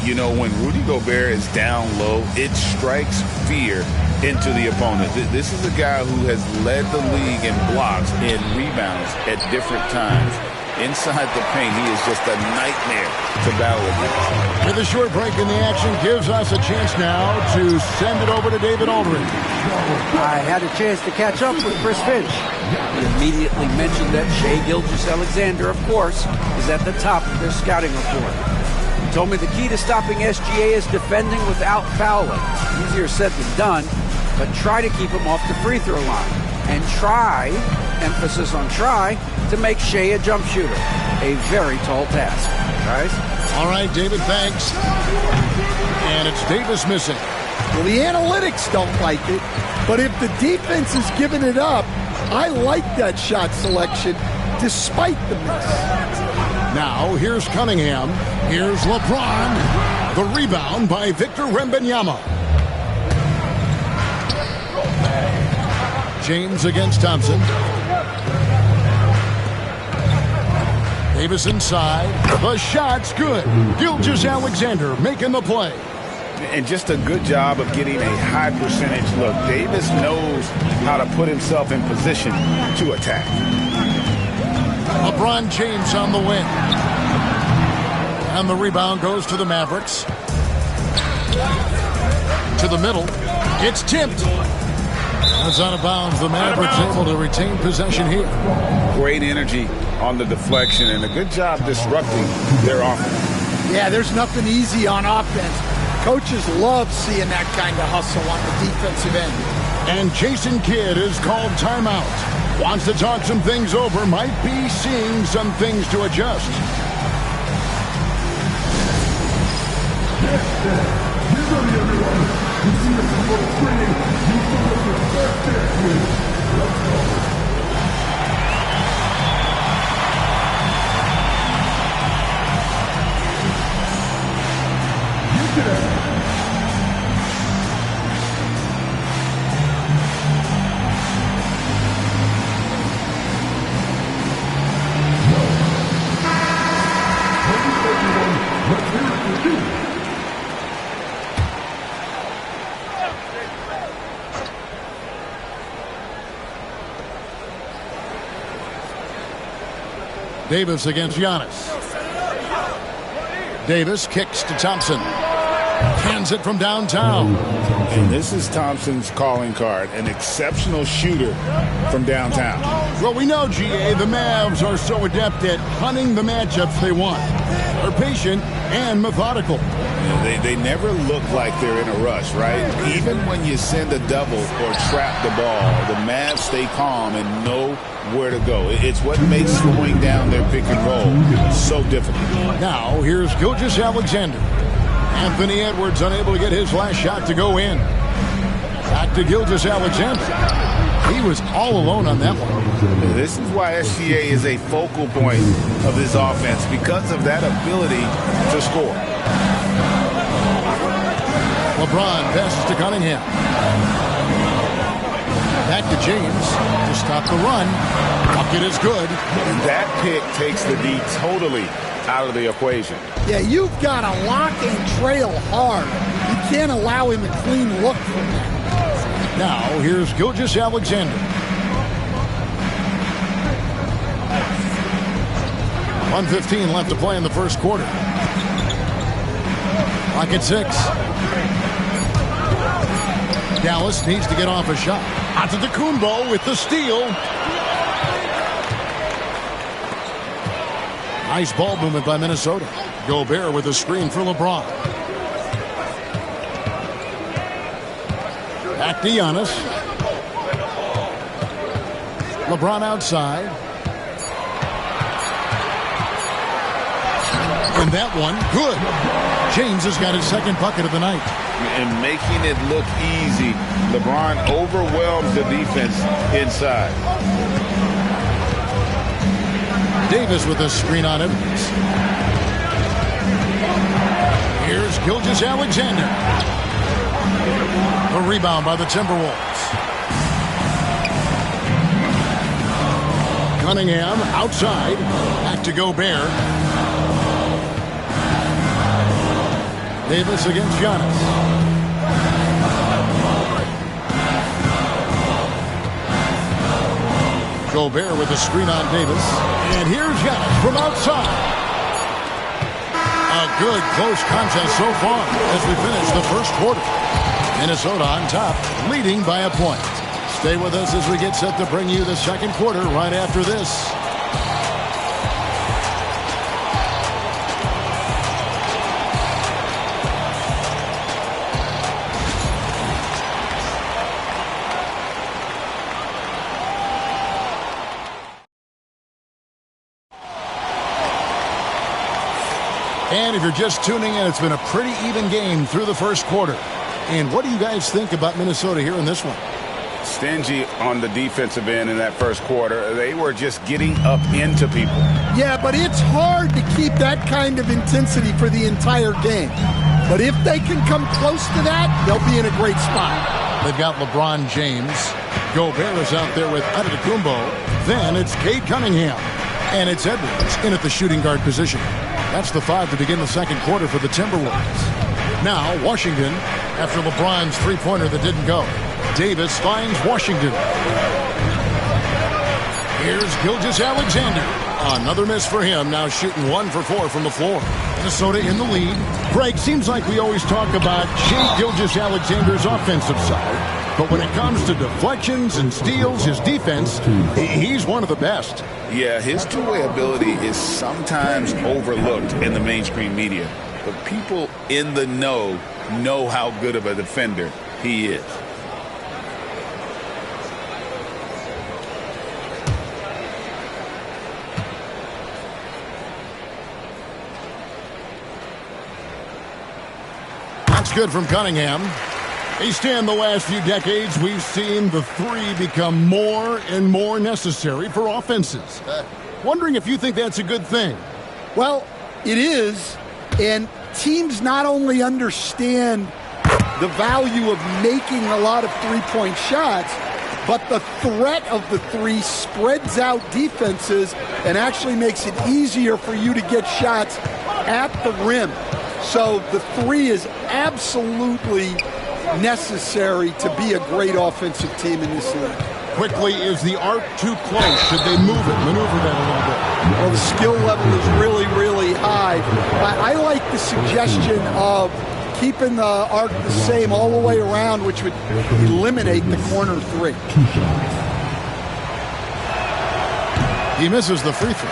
You know, when Rudy Gobert is down low, it strikes fear into the opponent. This is a guy who has led the league in blocks and rebounds at different times. Inside the paint, he is just a nightmare to battle against. With a short break in the action, gives us a chance now to send it over to David Aldridge. I had a chance to catch up with Chris Finch. He immediately mentioned that Shai Gilgeous-Alexander, of course, is at the top of their scouting report. He told me the key to stopping SGA is defending without fouling. Easier said than done, but try to keep him off the free throw line. And try, emphasis on try, to make Shai a jump shooter. A very tall task, guys. All right, David, thanks. And it's Davis missing. Well, the analytics don't like it, but if the defense is giving it up, I like that shot selection despite the miss. Now, here's Cunningham. Here's LeBron. The rebound by Victor Wembanyama. James against Thompson. Davis inside. The shot's good. Gilgeous-Alexander making the play. And just a good job of getting a high percentage look. Davis knows how to put himself in position to attack. LeBron James on the win. And the rebound goes to the Mavericks. To the middle. It's tipped. It's out of bounds. The Mavericks able to retain possession here. Great energy on the deflection and a good job disrupting their offense. Yeah, there's nothing easy on offense. Coaches love seeing that kind of hustle on the defensive end. And Jason Kidd is called timeout. Wants to talk some things over. Might be seeing some things to adjust. Davis against Giannis. Davis kicks to Thompson. Hands it from downtown. And this is Thompson's calling card. An exceptional shooter from downtown. Well, we know, GA, the Mavs are so adept at hunting the matchups they want. They're patient and methodical. They never look like they're in a rush, right? Even when you send a double or trap the ball, the Mavs stay calm and know where to go. It's what makes slowing down their pick and roll so difficult. Now, here's Gilgeous-Alexander. Anthony Edwards unable to get his last shot to go in. Back to Gilgeous-Alexander. He was all alone on that one. This is why SGA is a focal point of this offense, because of that ability to score. LeBron passes to Cunningham. Back to James to stop the run. Bucket is good. That pick takes the D totally out of the equation. Yeah, you've got to lock and trail hard. You can't allow him a clean look from that. Now, here's Gilgeous-Alexander. 1:15 left to play in the first quarter. Clock at 6. Dallas needs to get off a shot. Antetokounmpo with the steal. Nice ball movement by Minnesota. Gobert with a screen for LeBron. Back to Giannis. LeBron outside. And that one, good. James has got his second bucket of the night. And making it look easy, LeBron overwhelms the defense inside. Davis with a screen on Edwards. Here's Gilgeous-Alexander. A rebound by the Timberwolves. Cunningham outside. Back to Gobert. Davis against Giannis. Gobert with a screen on Davis. And here's Giannis from outside. A good close contest so far as we finish the first quarter. Minnesota on top, leading by a point. Stay with us as we get set to bring you the second quarter right after this. And if you're just tuning in, it's been a pretty even game through the first quarter. And what do you guys think about Minnesota here in this one? Stingy on the defensive end in that first quarter. They were just getting up into people. Yeah, but it's hard to keep that kind of intensity for the entire game. But if they can come close to that, they'll be in a great spot. They've got LeBron James. Gobert is out there with Antetokounmpo. Then it's Cade Cunningham. And it's Edwards in at the shooting guard position. That's the 5 to begin the second quarter for the Timberwolves. Now, Washington, after LeBron's three-pointer that didn't go. Davis finds Washington. Here's Gilgeous-Alexander. Another miss for him, now shooting 1 for 4 from the floor. Minnesota in the lead. Greg, seems like we always talk about Shai Gilgeous-Alexander's offensive side. But when it comes to deflections and steals, his defense, he's one of the best. Yeah, his two-way ability is sometimes overlooked in the mainstream media. But people in the know how good of a defender he is. That's good from Cunningham. In the last few decades, we've seen the three become more and more necessary for offenses. Wondering if you think that's a good thing. Well, it is, and teams not only understand the value of making a lot of three-point shots, but the threat of the three spreads out defenses and actually makes it easier for you to get shots at the rim. So the three is absolutely necessary to be a great offensive team in this league. Quickly, is the arc too close? Should they maneuver that a little bit? Well, the skill level is really, really high. I like the suggestion of keeping the arc the same all the way around, which would eliminate the corner three. He misses the free throw.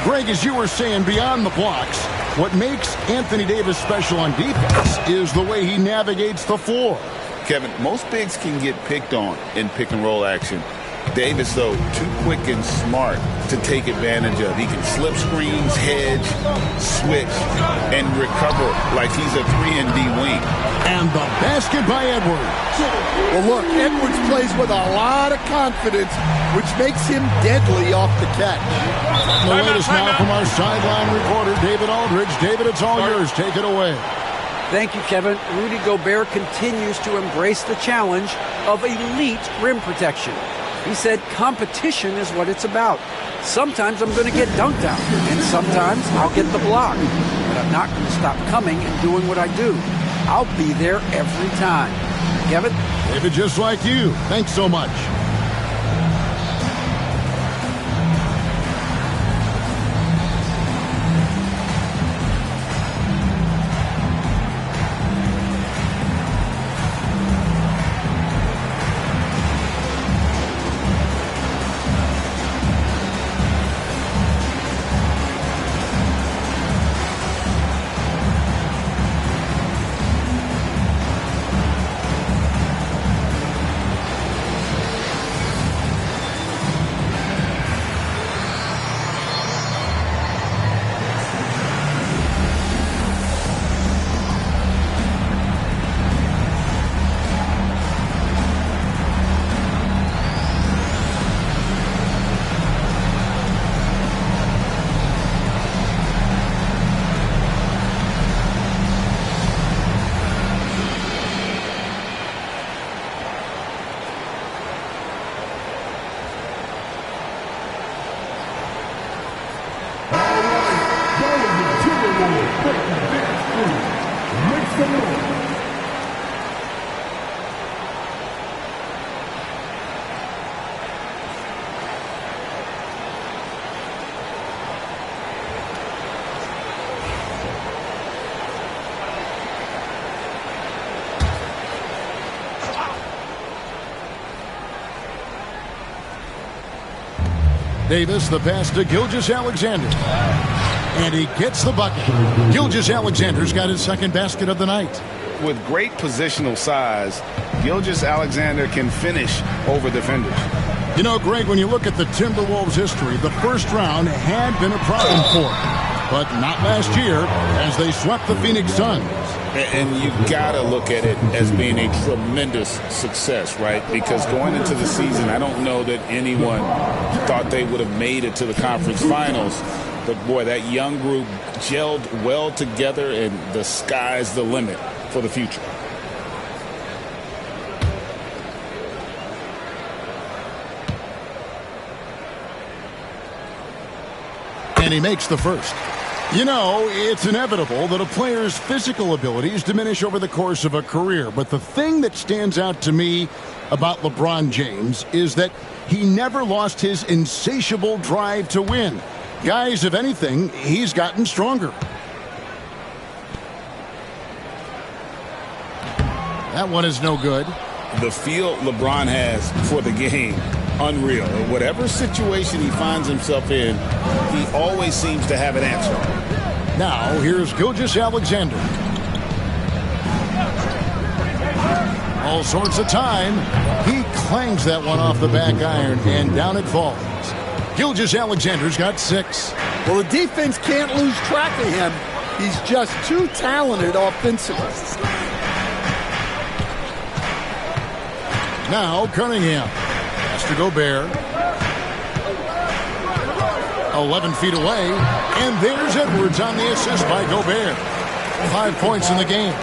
Greg, as you were saying, beyond the blocks, what makes Anthony Davis special on defense is the way he navigates the floor. Kevin, most bigs can get picked on in pick-and-roll action. Davis, though, too quick and smart to take advantage of. He can slip screens, hedge, switch, and recover like he's a 3-and-D wing. And the basket by Edwards. Well, look, Edwards plays with a lot of confidence, which makes him deadly off the catch. The latest now from our sideline reporter, David Aldridge. David, it's all yours. Take it away. Thank you, Kevin. Rudy Gobert continues to embrace the challenge of elite rim protection. He said competition is what it's about. Sometimes I'm going to get dunked out, and sometimes I'll get the block. But I'm not going to stop coming and doing what I do. I'll be there every time. Kevin? David, just like you. Thanks so much. Davis, the pass to Gilgeous-Alexander. And he gets the bucket. Gilgeous-Alexander's got his second basket of the night. With great positional size, Gilgeous-Alexander can finish over defenders. You know, Greg, when you look at the Timberwolves' history, the first round had been a problem for them. But not last year, as they swept the Phoenix Suns. And you got to look at it as being a tremendous success, right? Because going into the season, I don't know that anyone thought they would have made it to the conference finals. But, boy, that young group gelled well together, and the sky's the limit for the future. And he makes the first. You know, it's inevitable that a player's physical abilities diminish over the course of a career. But the thing that stands out to me about LeBron James is that he never lost his insatiable drive to win. Guys, if anything, he's gotten stronger. That one is no good. The feel LeBron has for the game, unreal. Whatever situation he finds himself in, he always seems to have an answer. Now, here's Gilgeous-Alexander. All sorts of time. He clangs that one off the back iron, and down it falls. Gilgeous-Alexander's got 6. Well, the defense can't lose track of him. He's just too talented offensively. Now, Cunningham. Pass to Gobert. 11 feet away. And there's Edwards on the assist by Gobert. 5 points in the game.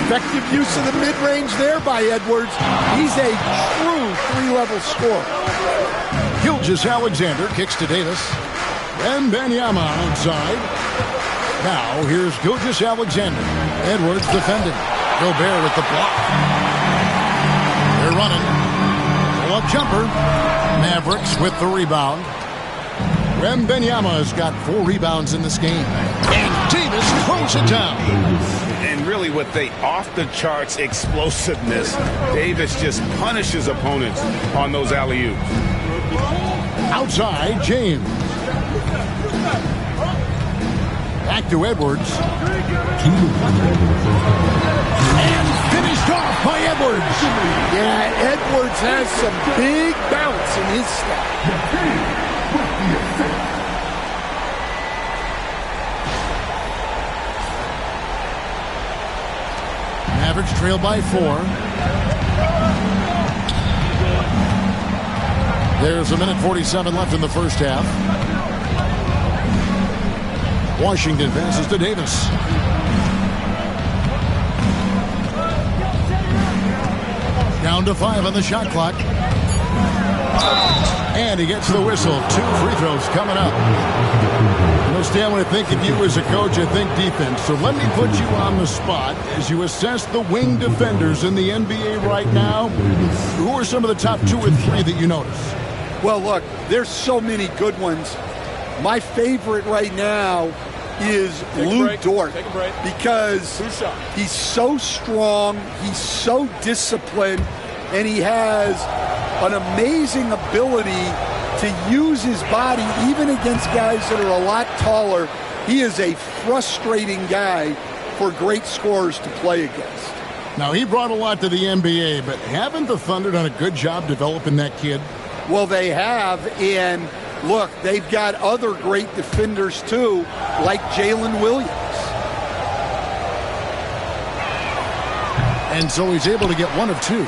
Effective use of the mid-range there by Edwards. He's a true 3-level scorer. Gilgeous-Alexander kicks to Davis. Wembanyama outside. Now, here's Gilgeous-Alexander. Edwards defending. Gobert with the block. They're running. Pull-up jumper. Mavericks with the rebound. Wembanyama's got 4 rebounds in this game. And Davis throws it down. And really with the off-the-charts explosiveness, Davis just punishes opponents on those alley-oops. Outside, James. Back to Edwards. And finished off by Edwards. Yeah, Edwards has some big bounce in his step. Mavericks trail by 4. There's 1:47 left in the first half. Washington passes to Davis. Down to 5 on the shot clock. And he gets the whistle. 2 free throws coming up. You know, Stan, when I think of you as a coach, I think defense. So let me put you on the spot as you assess the wing defenders in the NBA right now. Who are some of the top 2 or 3 that you notice? Well, look, there's so many good ones. My favorite right now is Lou Dort because he's so strong, he's so disciplined, and he has an amazing ability to use his body even against guys that are a lot taller. He is a frustrating guy for great scorers to play against. Now, he brought a lot to the NBA, but haven't the Thunder done a good job developing that kid? Well, they have, and look, they've got other great defenders too, like Jalen Williams. And so he's able to get 1 of 2.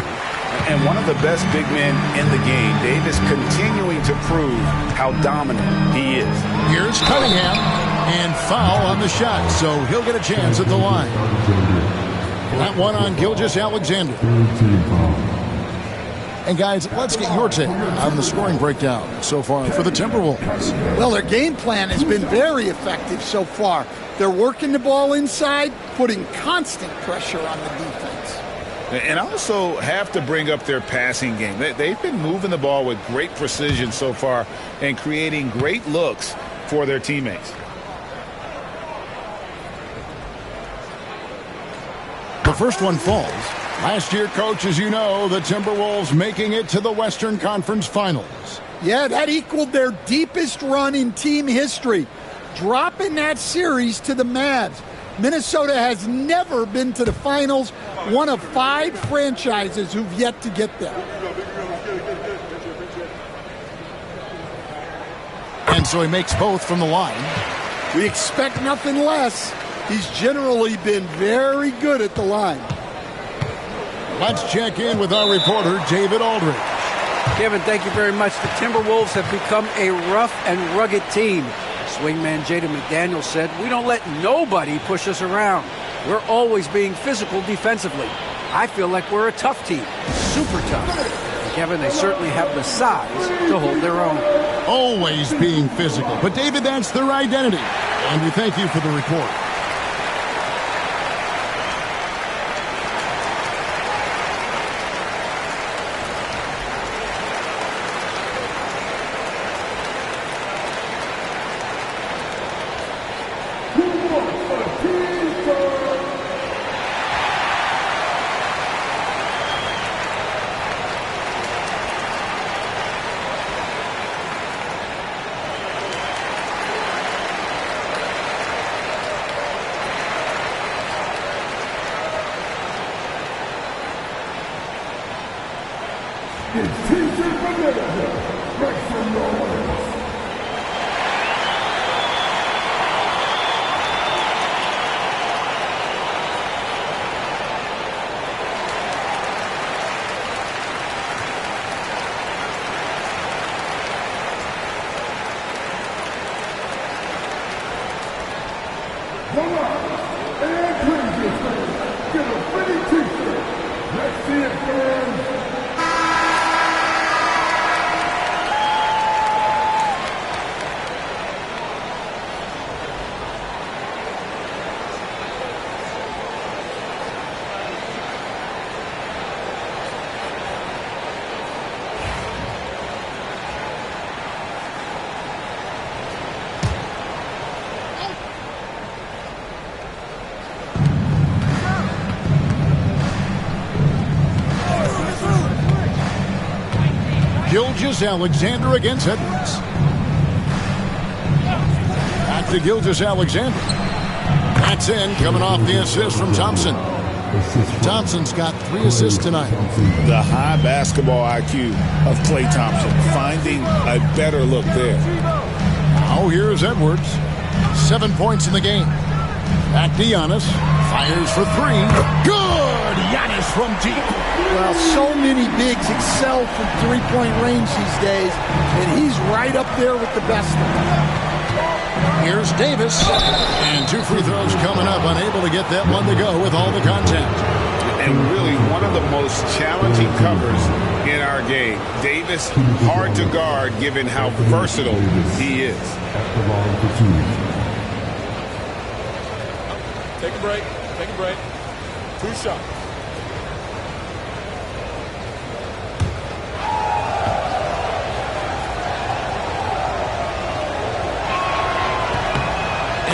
And one of the best big men in the game. Davis continuing to prove how dominant he is. Here's Cunningham, and foul on the shot, so he'll get a chance at the line. That one on Gilgeous-Alexander. And guys, let's get your take on the scoring breakdown so far for the Timberwolves. Well, their game plan has been very effective so far. They're working the ball inside, putting constant pressure on the defense. And I also have to bring up their passing game. They've been moving the ball with great precision so far and creating great looks for their teammates. The first one falls. Last year, Coach, as you know, the Timberwolves making it to the Western Conference Finals. Yeah, that equaled their deepest run in team history, dropping that series to the Mavs. Minnesota has never been to the finals, one of 5 franchises who've yet to get there. And so he makes both from the line. We expect nothing less. He's generally been very good at the line. Let's check in with our reporter, David Aldridge. Kevin, thank you very much. The Timberwolves have become a rough and rugged team. Swingman Jaden McDaniels said, "We don't let nobody push us around. We're always being physical defensively. I feel like we're a tough team, super tough." And Kevin, they certainly have the size to hold their own. Always being physical. But, David, that's their identity. And we thank you for the report. Gilgeous-Alexander against Edwards. Back to Gilgeous-Alexander. That's in, coming off the assist from Thompson. Thompson's got 3 assists tonight. The high basketball IQ of Klay Thompson, finding a better look there. Now here's Edwards. 7 points in the game. Back to Giannis. Fires for 3. Good! Giannis from deep. Well, so many bigs excel from three-point range these days, and he's right up there with the best of them. Here's Davis. And 2 free throws coming up, unable to get that one to go with all the contact. and really one of the most challenging covers in our game. Davis, hard to guard given how versatile he is. Take a break. Take a break. 2 shots.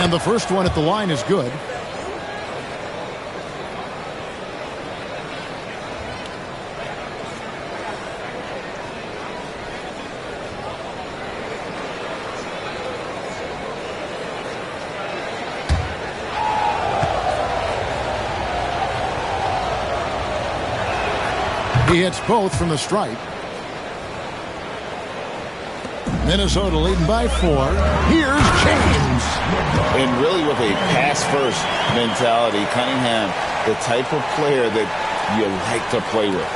And the first one at the line is good. He hits both from the stripe. Minnesota leading by 4. Here's James. And really with a pass-first mentality, Cunningham, the type of player that you like to play with.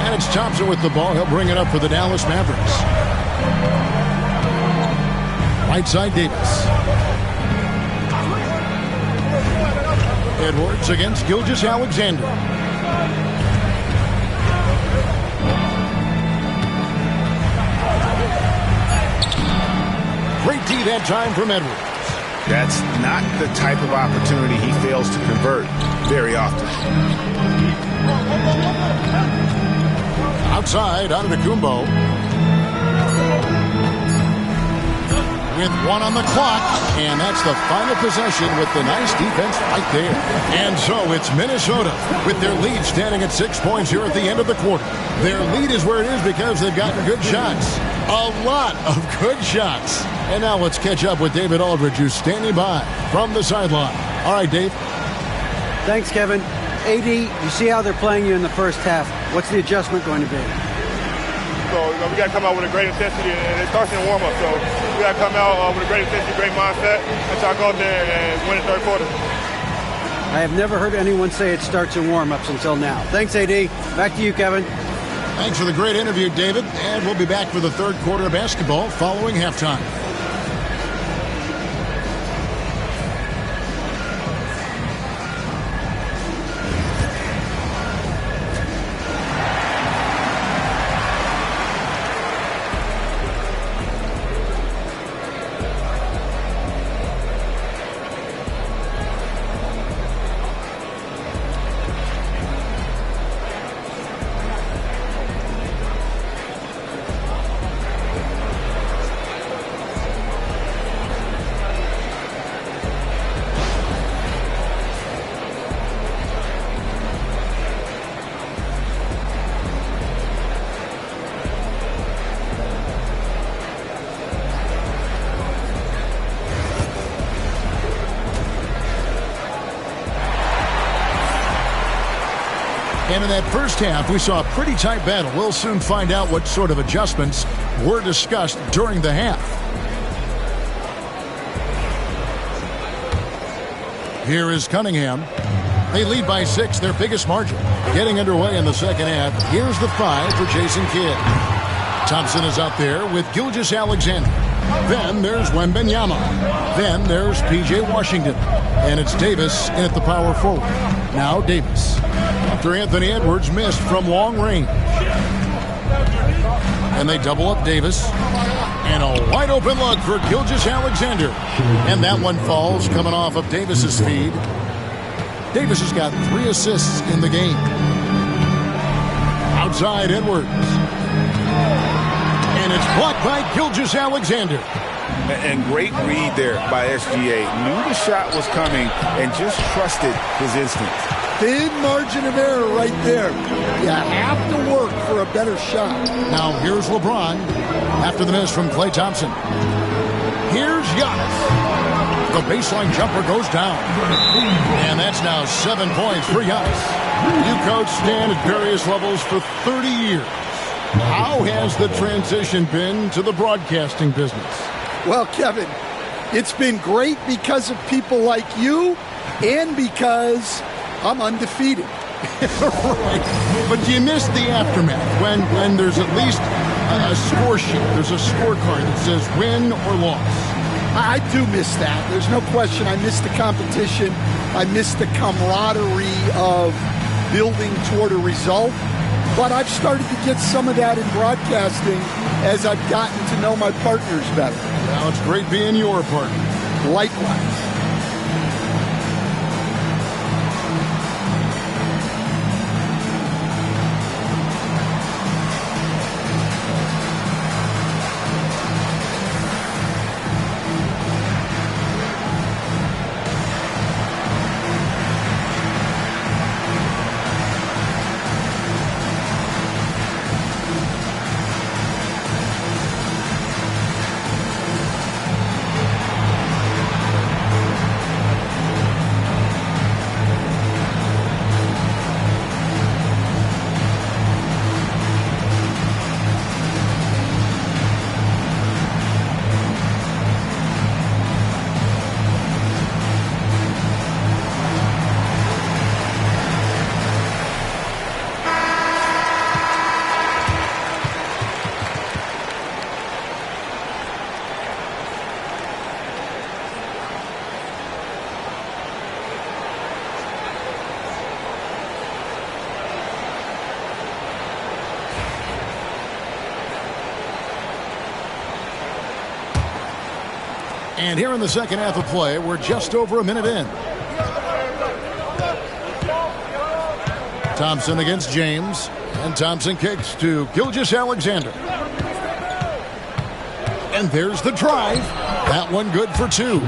And it's Thompson with the ball. He'll bring it up for the Dallas Mavericks. Right side, Davis. Edwards against Gilgeous-Alexander. Great D that time from Edwards. That's not the type of opportunity he fails to convert very often. Outside, Antetokounmpo. With 1 on the clock, and that's the final possession with the nice defense right there. And so it's Minnesota with their lead standing at 6 points here at the end of the quarter. Their lead is where it is because they've gotten good shots. A lot of good shots. And now let's catch up with David Aldridge, who's standing by from the sideline. All right, Dave. Thanks, Kevin. AD, you see how they're playing you in the first half. What's the adjustment going to be? So we got to come out with a great intensity, and it starts in the warm-up. So we got to come out with a great intensity, great mindset, and try to go out there and win the third quarter. I have never heard anyone say it starts in warm-ups until now. Thanks, AD. Back to you, Kevin. Thanks for the great interview, David. And we'll be back for the third quarter of basketball following halftime. And in that first half, we saw a pretty tight battle. We'll soon find out what sort of adjustments were discussed during the half. Here is Cunningham. They lead by 6, their biggest margin. Getting underway in the second half. Here's the 5 for Jason Kidd. Thompson is out there with Gilgeous-Alexander. Then there's Wembanyama. Then there's P.J. Washington. And it's Davis in at the power forward. Now Davis. After Anthony Edwards missed from long range. And they double up Davis. And a wide open look for Gilgeous-Alexander. And that one falls coming off of Davis's feed. Davis has got 3 assists in the game. Outside Edwards. And it's blocked by Gilgeous-Alexander. And great read there by SGA. Knew the shot was coming and just trusted his instincts. Thin margin of error right there. You have to work for a better shot. Now here's LeBron after the miss from Klay Thompson. Here's Giannis. The baseline jumper goes down. And that's now 7 points for Giannis. You coach Stan at various levels for 30 years. How has the transition been to the broadcasting business? Well, Kevin, it's been great because of people like you and because I'm undefeated. Right. But you miss the aftermath when there's at least a score sheet. There's a scorecard that says win or loss. I do miss that. There's no question. I miss the competition. I miss the camaraderie of building toward a result. But I've started to get some of that in broadcasting as I've gotten to know my partners better. Now it's great being your partner. Likewise. And here in the second half of play, we're just over a minute in. Thompson against James. And Thompson kicks to Gilgeous-Alexander. And there's the drive. That one good for 2.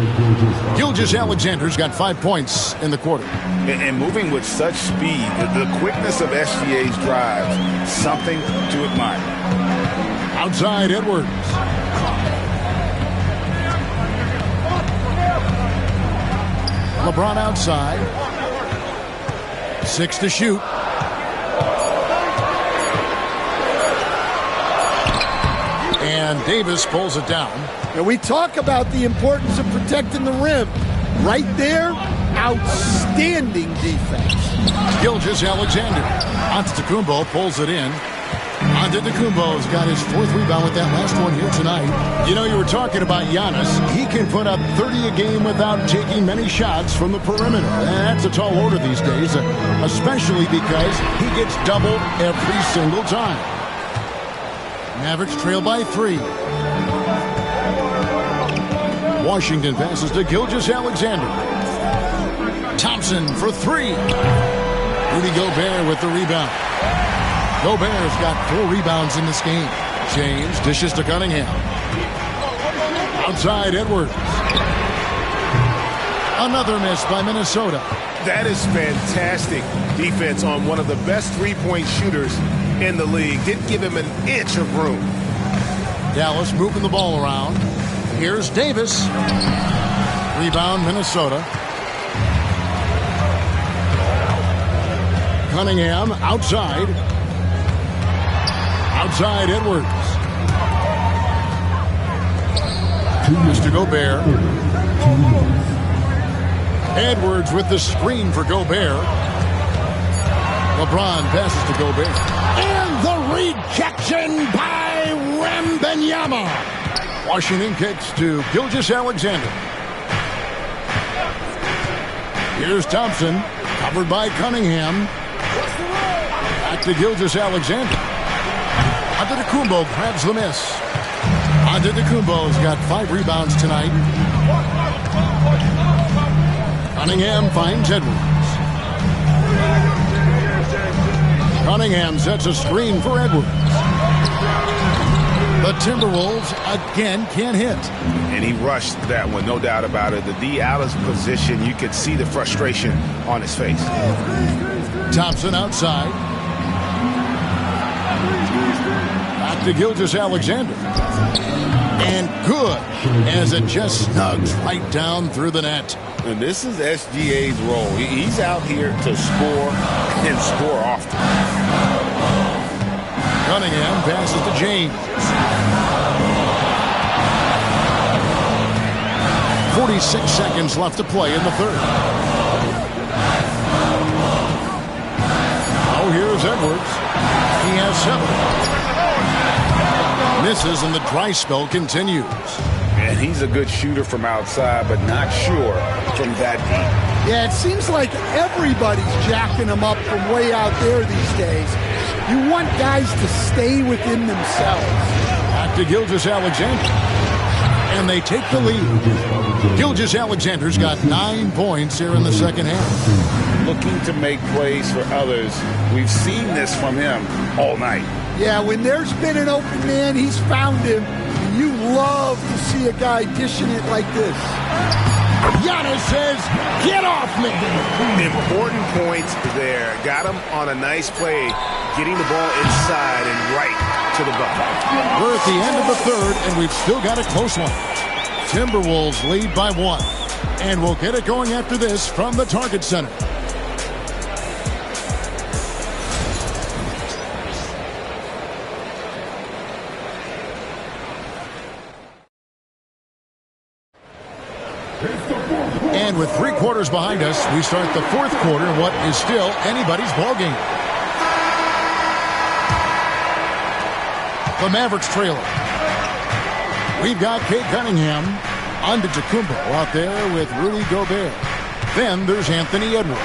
Gilgeous-Alexander's got 5 points in the quarter. And moving with such speed, the quickness of SGA's drives, something to admire. Outside Edwards. LeBron outside. 6 to shoot. And Davis pulls it down. And we talk about the importance of protecting the rim. Right there, outstanding defense. Gilgeous-Alexander. Antetokounmpo pulls it in. Antetokounmpo's got his 4th rebound with that last one here tonight. You know, you were talking about Giannis. He can put up 30 a game without taking many shots from the perimeter. And that's a tall order these days, especially because he gets doubled every single time. Mavericks trail by 3. Washington passes to Gilgeous-Alexander. Thompson for 3. Rudy Gobert with the rebound. Gobert's got 4 rebounds in this game. James dishes to Cunningham. Outside Edwards. Another miss by Minnesota. That is fantastic defense on one of the best three-point shooters in the league. Didn't give him an inch of room. Dallas moving the ball around. Here's Davis. Rebound Minnesota. Cunningham outside. Outside Edwards. Mr. Gobert. Edwards with the screen for Gobert. LeBron passes to Gobert. And the rejection by Wembanyama. Washington kicks to Gilgeous-Alexander. Here's Thompson. Covered by Cunningham. Back to Gilgeous-Alexander. Antetokounmpo grabs the miss. Antetokounmpo's got 5 rebounds tonight. Cunningham finds Edwards. Cunningham sets a screen for Edwards. The Timberwolves again can't hit. And he rushed that one, no doubt about it. The D out of position, you could see the frustration on his face. Thompson outside. Back to Gilgeous-Alexander. And good, as it just snugs right down through the net. And this is SGA's role. He's out here to score and score often. Cunningham passes to James. 46 seconds left to play in the third. Oh, here's Edwards. He has 7. Misses and the dry spell continues. And he's a good shooter from outside, but not sure from that deep. Yeah, it seems like everybody's jacking him up from way out there these days. You want guys to stay within themselves. Back to Gilgeous-Alexander. And they take the lead. Gilgeous-Alexander's got 9 points here in the second half. Looking to make plays for others. We've seen this from him all night. Yeah, when there's been an open man, he's found him. And you love to see a guy dishing it like this. Giannis says, get off me. Important points there. Got him on a nice play, getting the ball inside and right to the bucket. We're at the end of the third, and we've still got a close one. Timberwolves lead by 1. And we'll get it going after this from the Target Center. And with 3 quarters behind us, we start the fourth quarter, what is still anybody's ballgame. The Mavericks trailer. We've got Cade Cunningham, Antetokounmpo out there with Rudy Gobert. Then there's Anthony Edwards.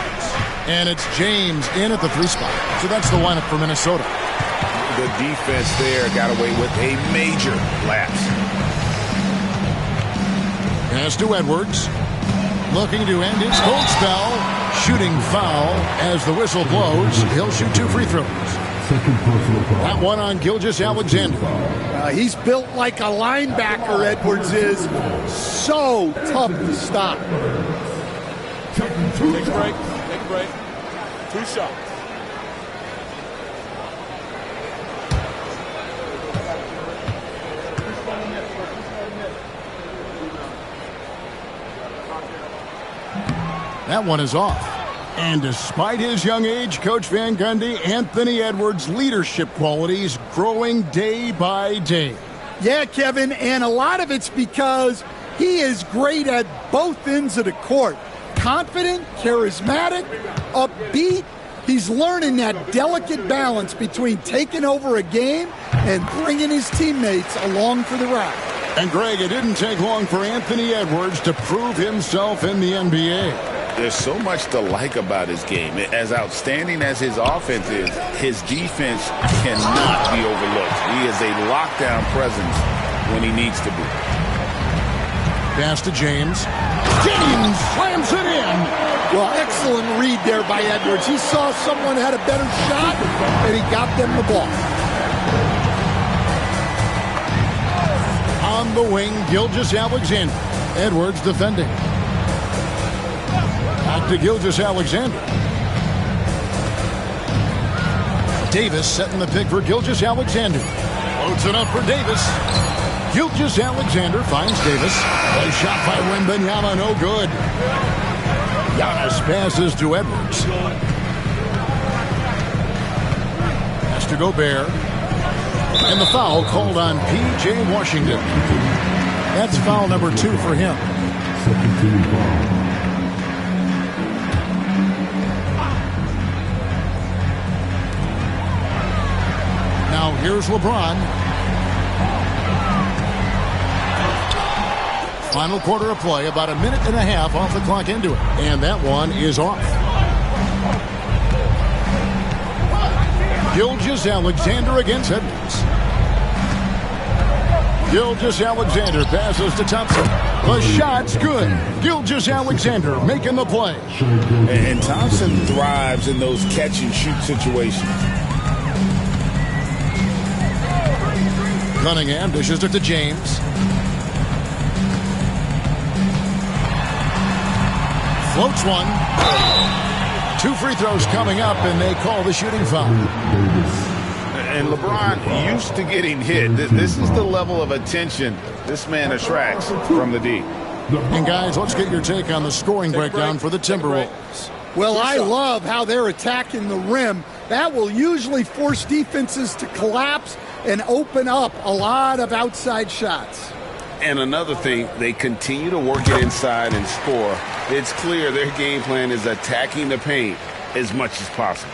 And it's James in at the 3 spot. So that's the lineup for Minnesota. The defense there got away with a major lapse. Pass to Edwards. Looking to end his cold spell. Shooting foul as the whistle blows. He'll shoot 2 free throws. That one on Gilgeous-Alexander. He's built like a linebacker, Edwards is. So tough to stop. Take a break. Take a break. 2 shots. That one is off. And despite his young age, Coach Van Gundy, Anthony Edwards' leadership qualities growing day by day. Yeah, Kevin, and a lot of it's because he is great at both ends of the court. Confident, charismatic, upbeat. He's learning that delicate balance between taking over a game and bringing his teammates along for the ride. And Greg, it didn't take long for Anthony Edwards to prove himself in the NBA. There's so much to like about his game. As outstanding as his offense is, his defense cannot be overlooked. He is a lockdown presence when he needs to be. Pass to James. James slams it in. Well, excellent read there by Edwards. He saw someone had a better shot, and he got them the ball. On the wing, Gilgeous-Alexander. Edwards defending. Back to Gilgeous-Alexander. Davis setting the pick for Gilgeous-Alexander. Loads it up for Davis. Gilgeous-Alexander finds Davis. A shot by Wembanyama, no good. Giannis passes to Edwards. Has to Gobert. And the foul called on P.J. Washington. That's foul number 2 for him. Second team foul. Now here's LeBron. Final quarter of play, about a minute and a half off the clock into it. And that one is off. Gilgeous-Alexander against Edwards. Gilgeous-Alexander passes to Thompson. The shot's good. Gilgeous-Alexander making the play. And Thompson thrives in those catch-and-shoot situations. Cunningham dishes it to James. Floats one. 2 free throws coming up, and they call the shooting foul. And LeBron used to getting hit. This is the level of attention this man attracts from the D. And guys, let's get your take on the scoring breakdown for the Timberwolves. Well, I love how they're attacking the rim. That will usually force defenses to collapse and open up a lot of outside shots. And another thing, they continue to work it inside and score. It's clear their game plan is attacking the paint as much as possible.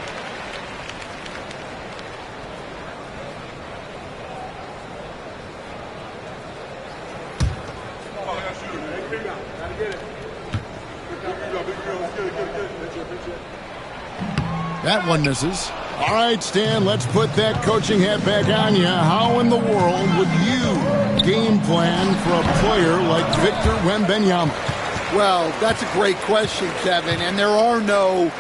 That one misses. All right, Stan, let's put that coaching hat back on you. How in the world would you game plan for a player like Victor Wembanyama? Well, that's a great question, Kevin, and there are no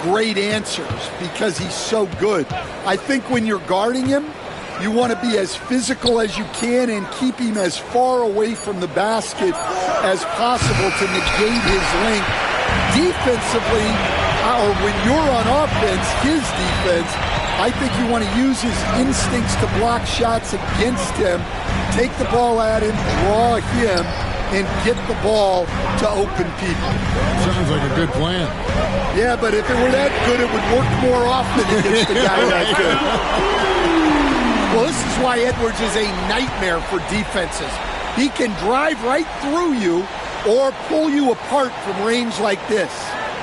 great answers because he's so good. I think when you're guarding him, you want to be as physical as you can and keep him as far away from the basket as possible to negate his length. Defensively, or when you're on offense, his defense, I think you want to use his instincts to block shots against him, take the ball at him, draw him, and get the ball to open people. Sounds like a good plan. Yeah, but if it were that good, it would work more often against the guy that good. Well, this is why Edwards is a nightmare for defenses. He can drive right through you or pull you apart from range like this.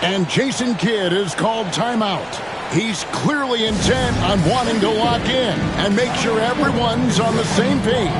And Jason Kidd is called timeout. He's clearly intent on wanting to lock in and make sure everyone's on the same page.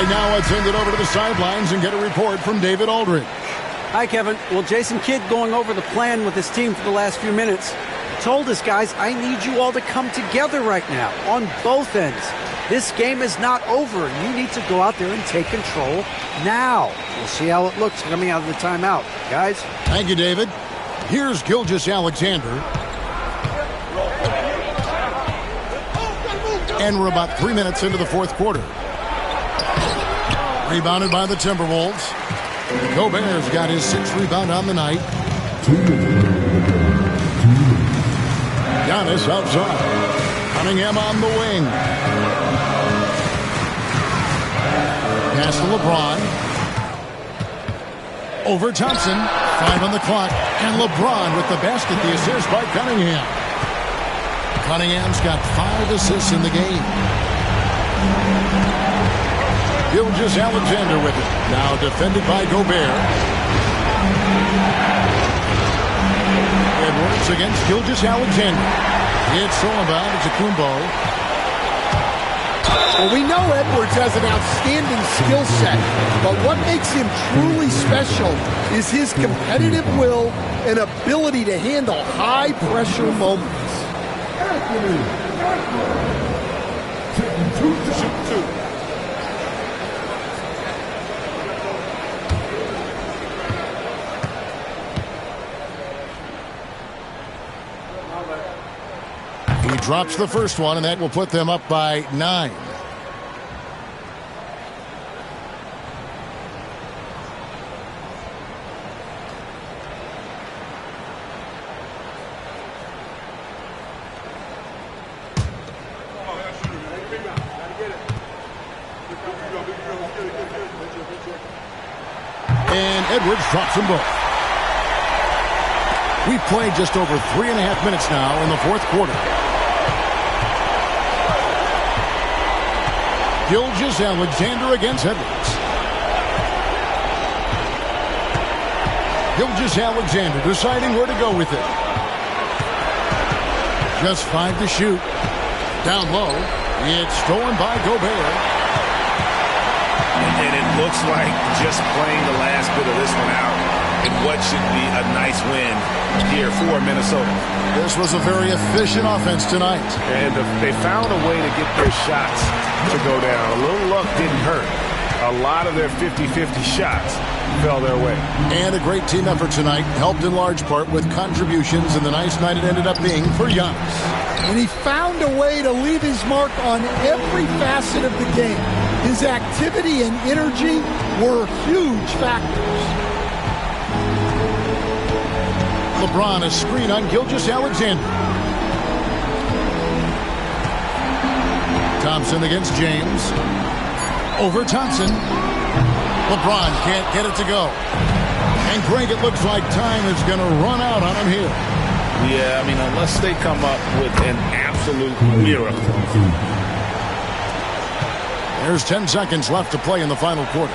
Now let's send it over to the sidelines and get a report from David Aldridge. Hi, Kevin. Well, Jason Kidd, going over the plan with his team for the last few minutes, told us, guys, I need you all to come together right now on both ends. This game is not over. You need to go out there and take control now. We'll see how it looks coming out of the timeout. Guys? Thank you, David. Here's Gilgeous-Alexander. And we're about 3 minutes into the fourth quarter. Rebounded by the Timberwolves. Gobert's got his 6th rebound on the night. Giannis outside. Cunningham on the wing. Pass to LeBron. Over Thompson. 5 on the clock. And LeBron with the basket. The assist by Cunningham. Cunningham's got 5 assists in the game. Gilgeous-Alexander with it. Now defended by Gobert. Edwards against Gilgeous-Alexander. It's stolen by Antetokounmpo. Well, we know Edwards has an outstanding skill set, but what makes him truly special is his competitive will and ability to handle high-pressure moments. He drops the first one, and that will put them up by 9. And Edwards drops them both. We've played just over 3.5 minutes now in the fourth quarter. Gilgeous-Alexander against Edwards. Gilgeous-Alexander deciding where to go with it. Just 5 to shoot. Down low. It's stolen by Gobert. And it looks like just playing the last bit of this one out. in what should be a nice win here for Minnesota. This was a very efficient offense tonight. And they found a way to get their shots to go down. A little luck didn't hurt. A lot of their 50-50 shots fell their way. And a great team effort tonight, helped in large part with contributions, and the nice night it ended up being for Giannis. And he found a way to leave his mark on every facet of the game. His activity and energy were huge factors. LeBron, a screen on Gilgeous-Alexander. Thompson against James. Over Thompson. LeBron can't get it to go. And Greg, it looks like time is going to run out on him here. Yeah, I mean, unless they come up with an absolute miracle. There's 10 seconds left to play in the final quarter.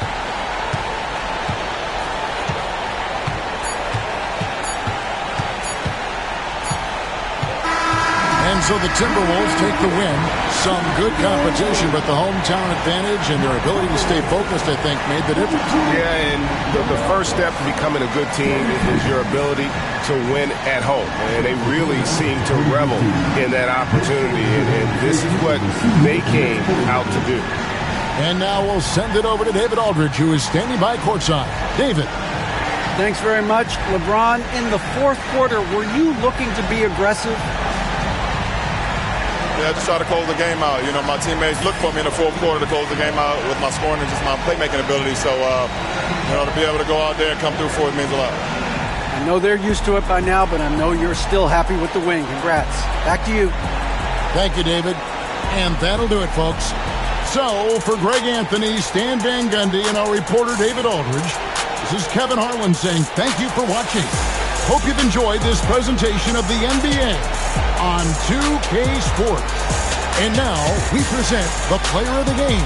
And so the Timberwolves take the win. Some good competition, but the hometown advantage and their ability to stay focused, I think, made the difference. Yeah, and the first step to becoming a good team is your ability to win at home. And they really seem to revel in that opportunity. And this is what they came out to do. And now we'll send it over to David Aldridge, who is standing by courtside. David. Thanks very much. LeBron, in the fourth quarter, were you looking to be aggressive? Yeah, just try to close the game out. You know, my teammates look for me in the fourth quarter to close the game out with my scoring and just my playmaking ability. So, to be able to go out there and come through for it means a lot. I know they're used to it by now, but I know you're still happy with the win. Congrats. Back to you. Thank you, David. And that'll do it, folks. So, for Greg Anthony, Stan Van Gundy, and our reporter David Aldridge, this is Kevin Harlan saying thank you for watching. Hope you've enjoyed this presentation of the NBA on 2K Sports. And now we present the player of the game.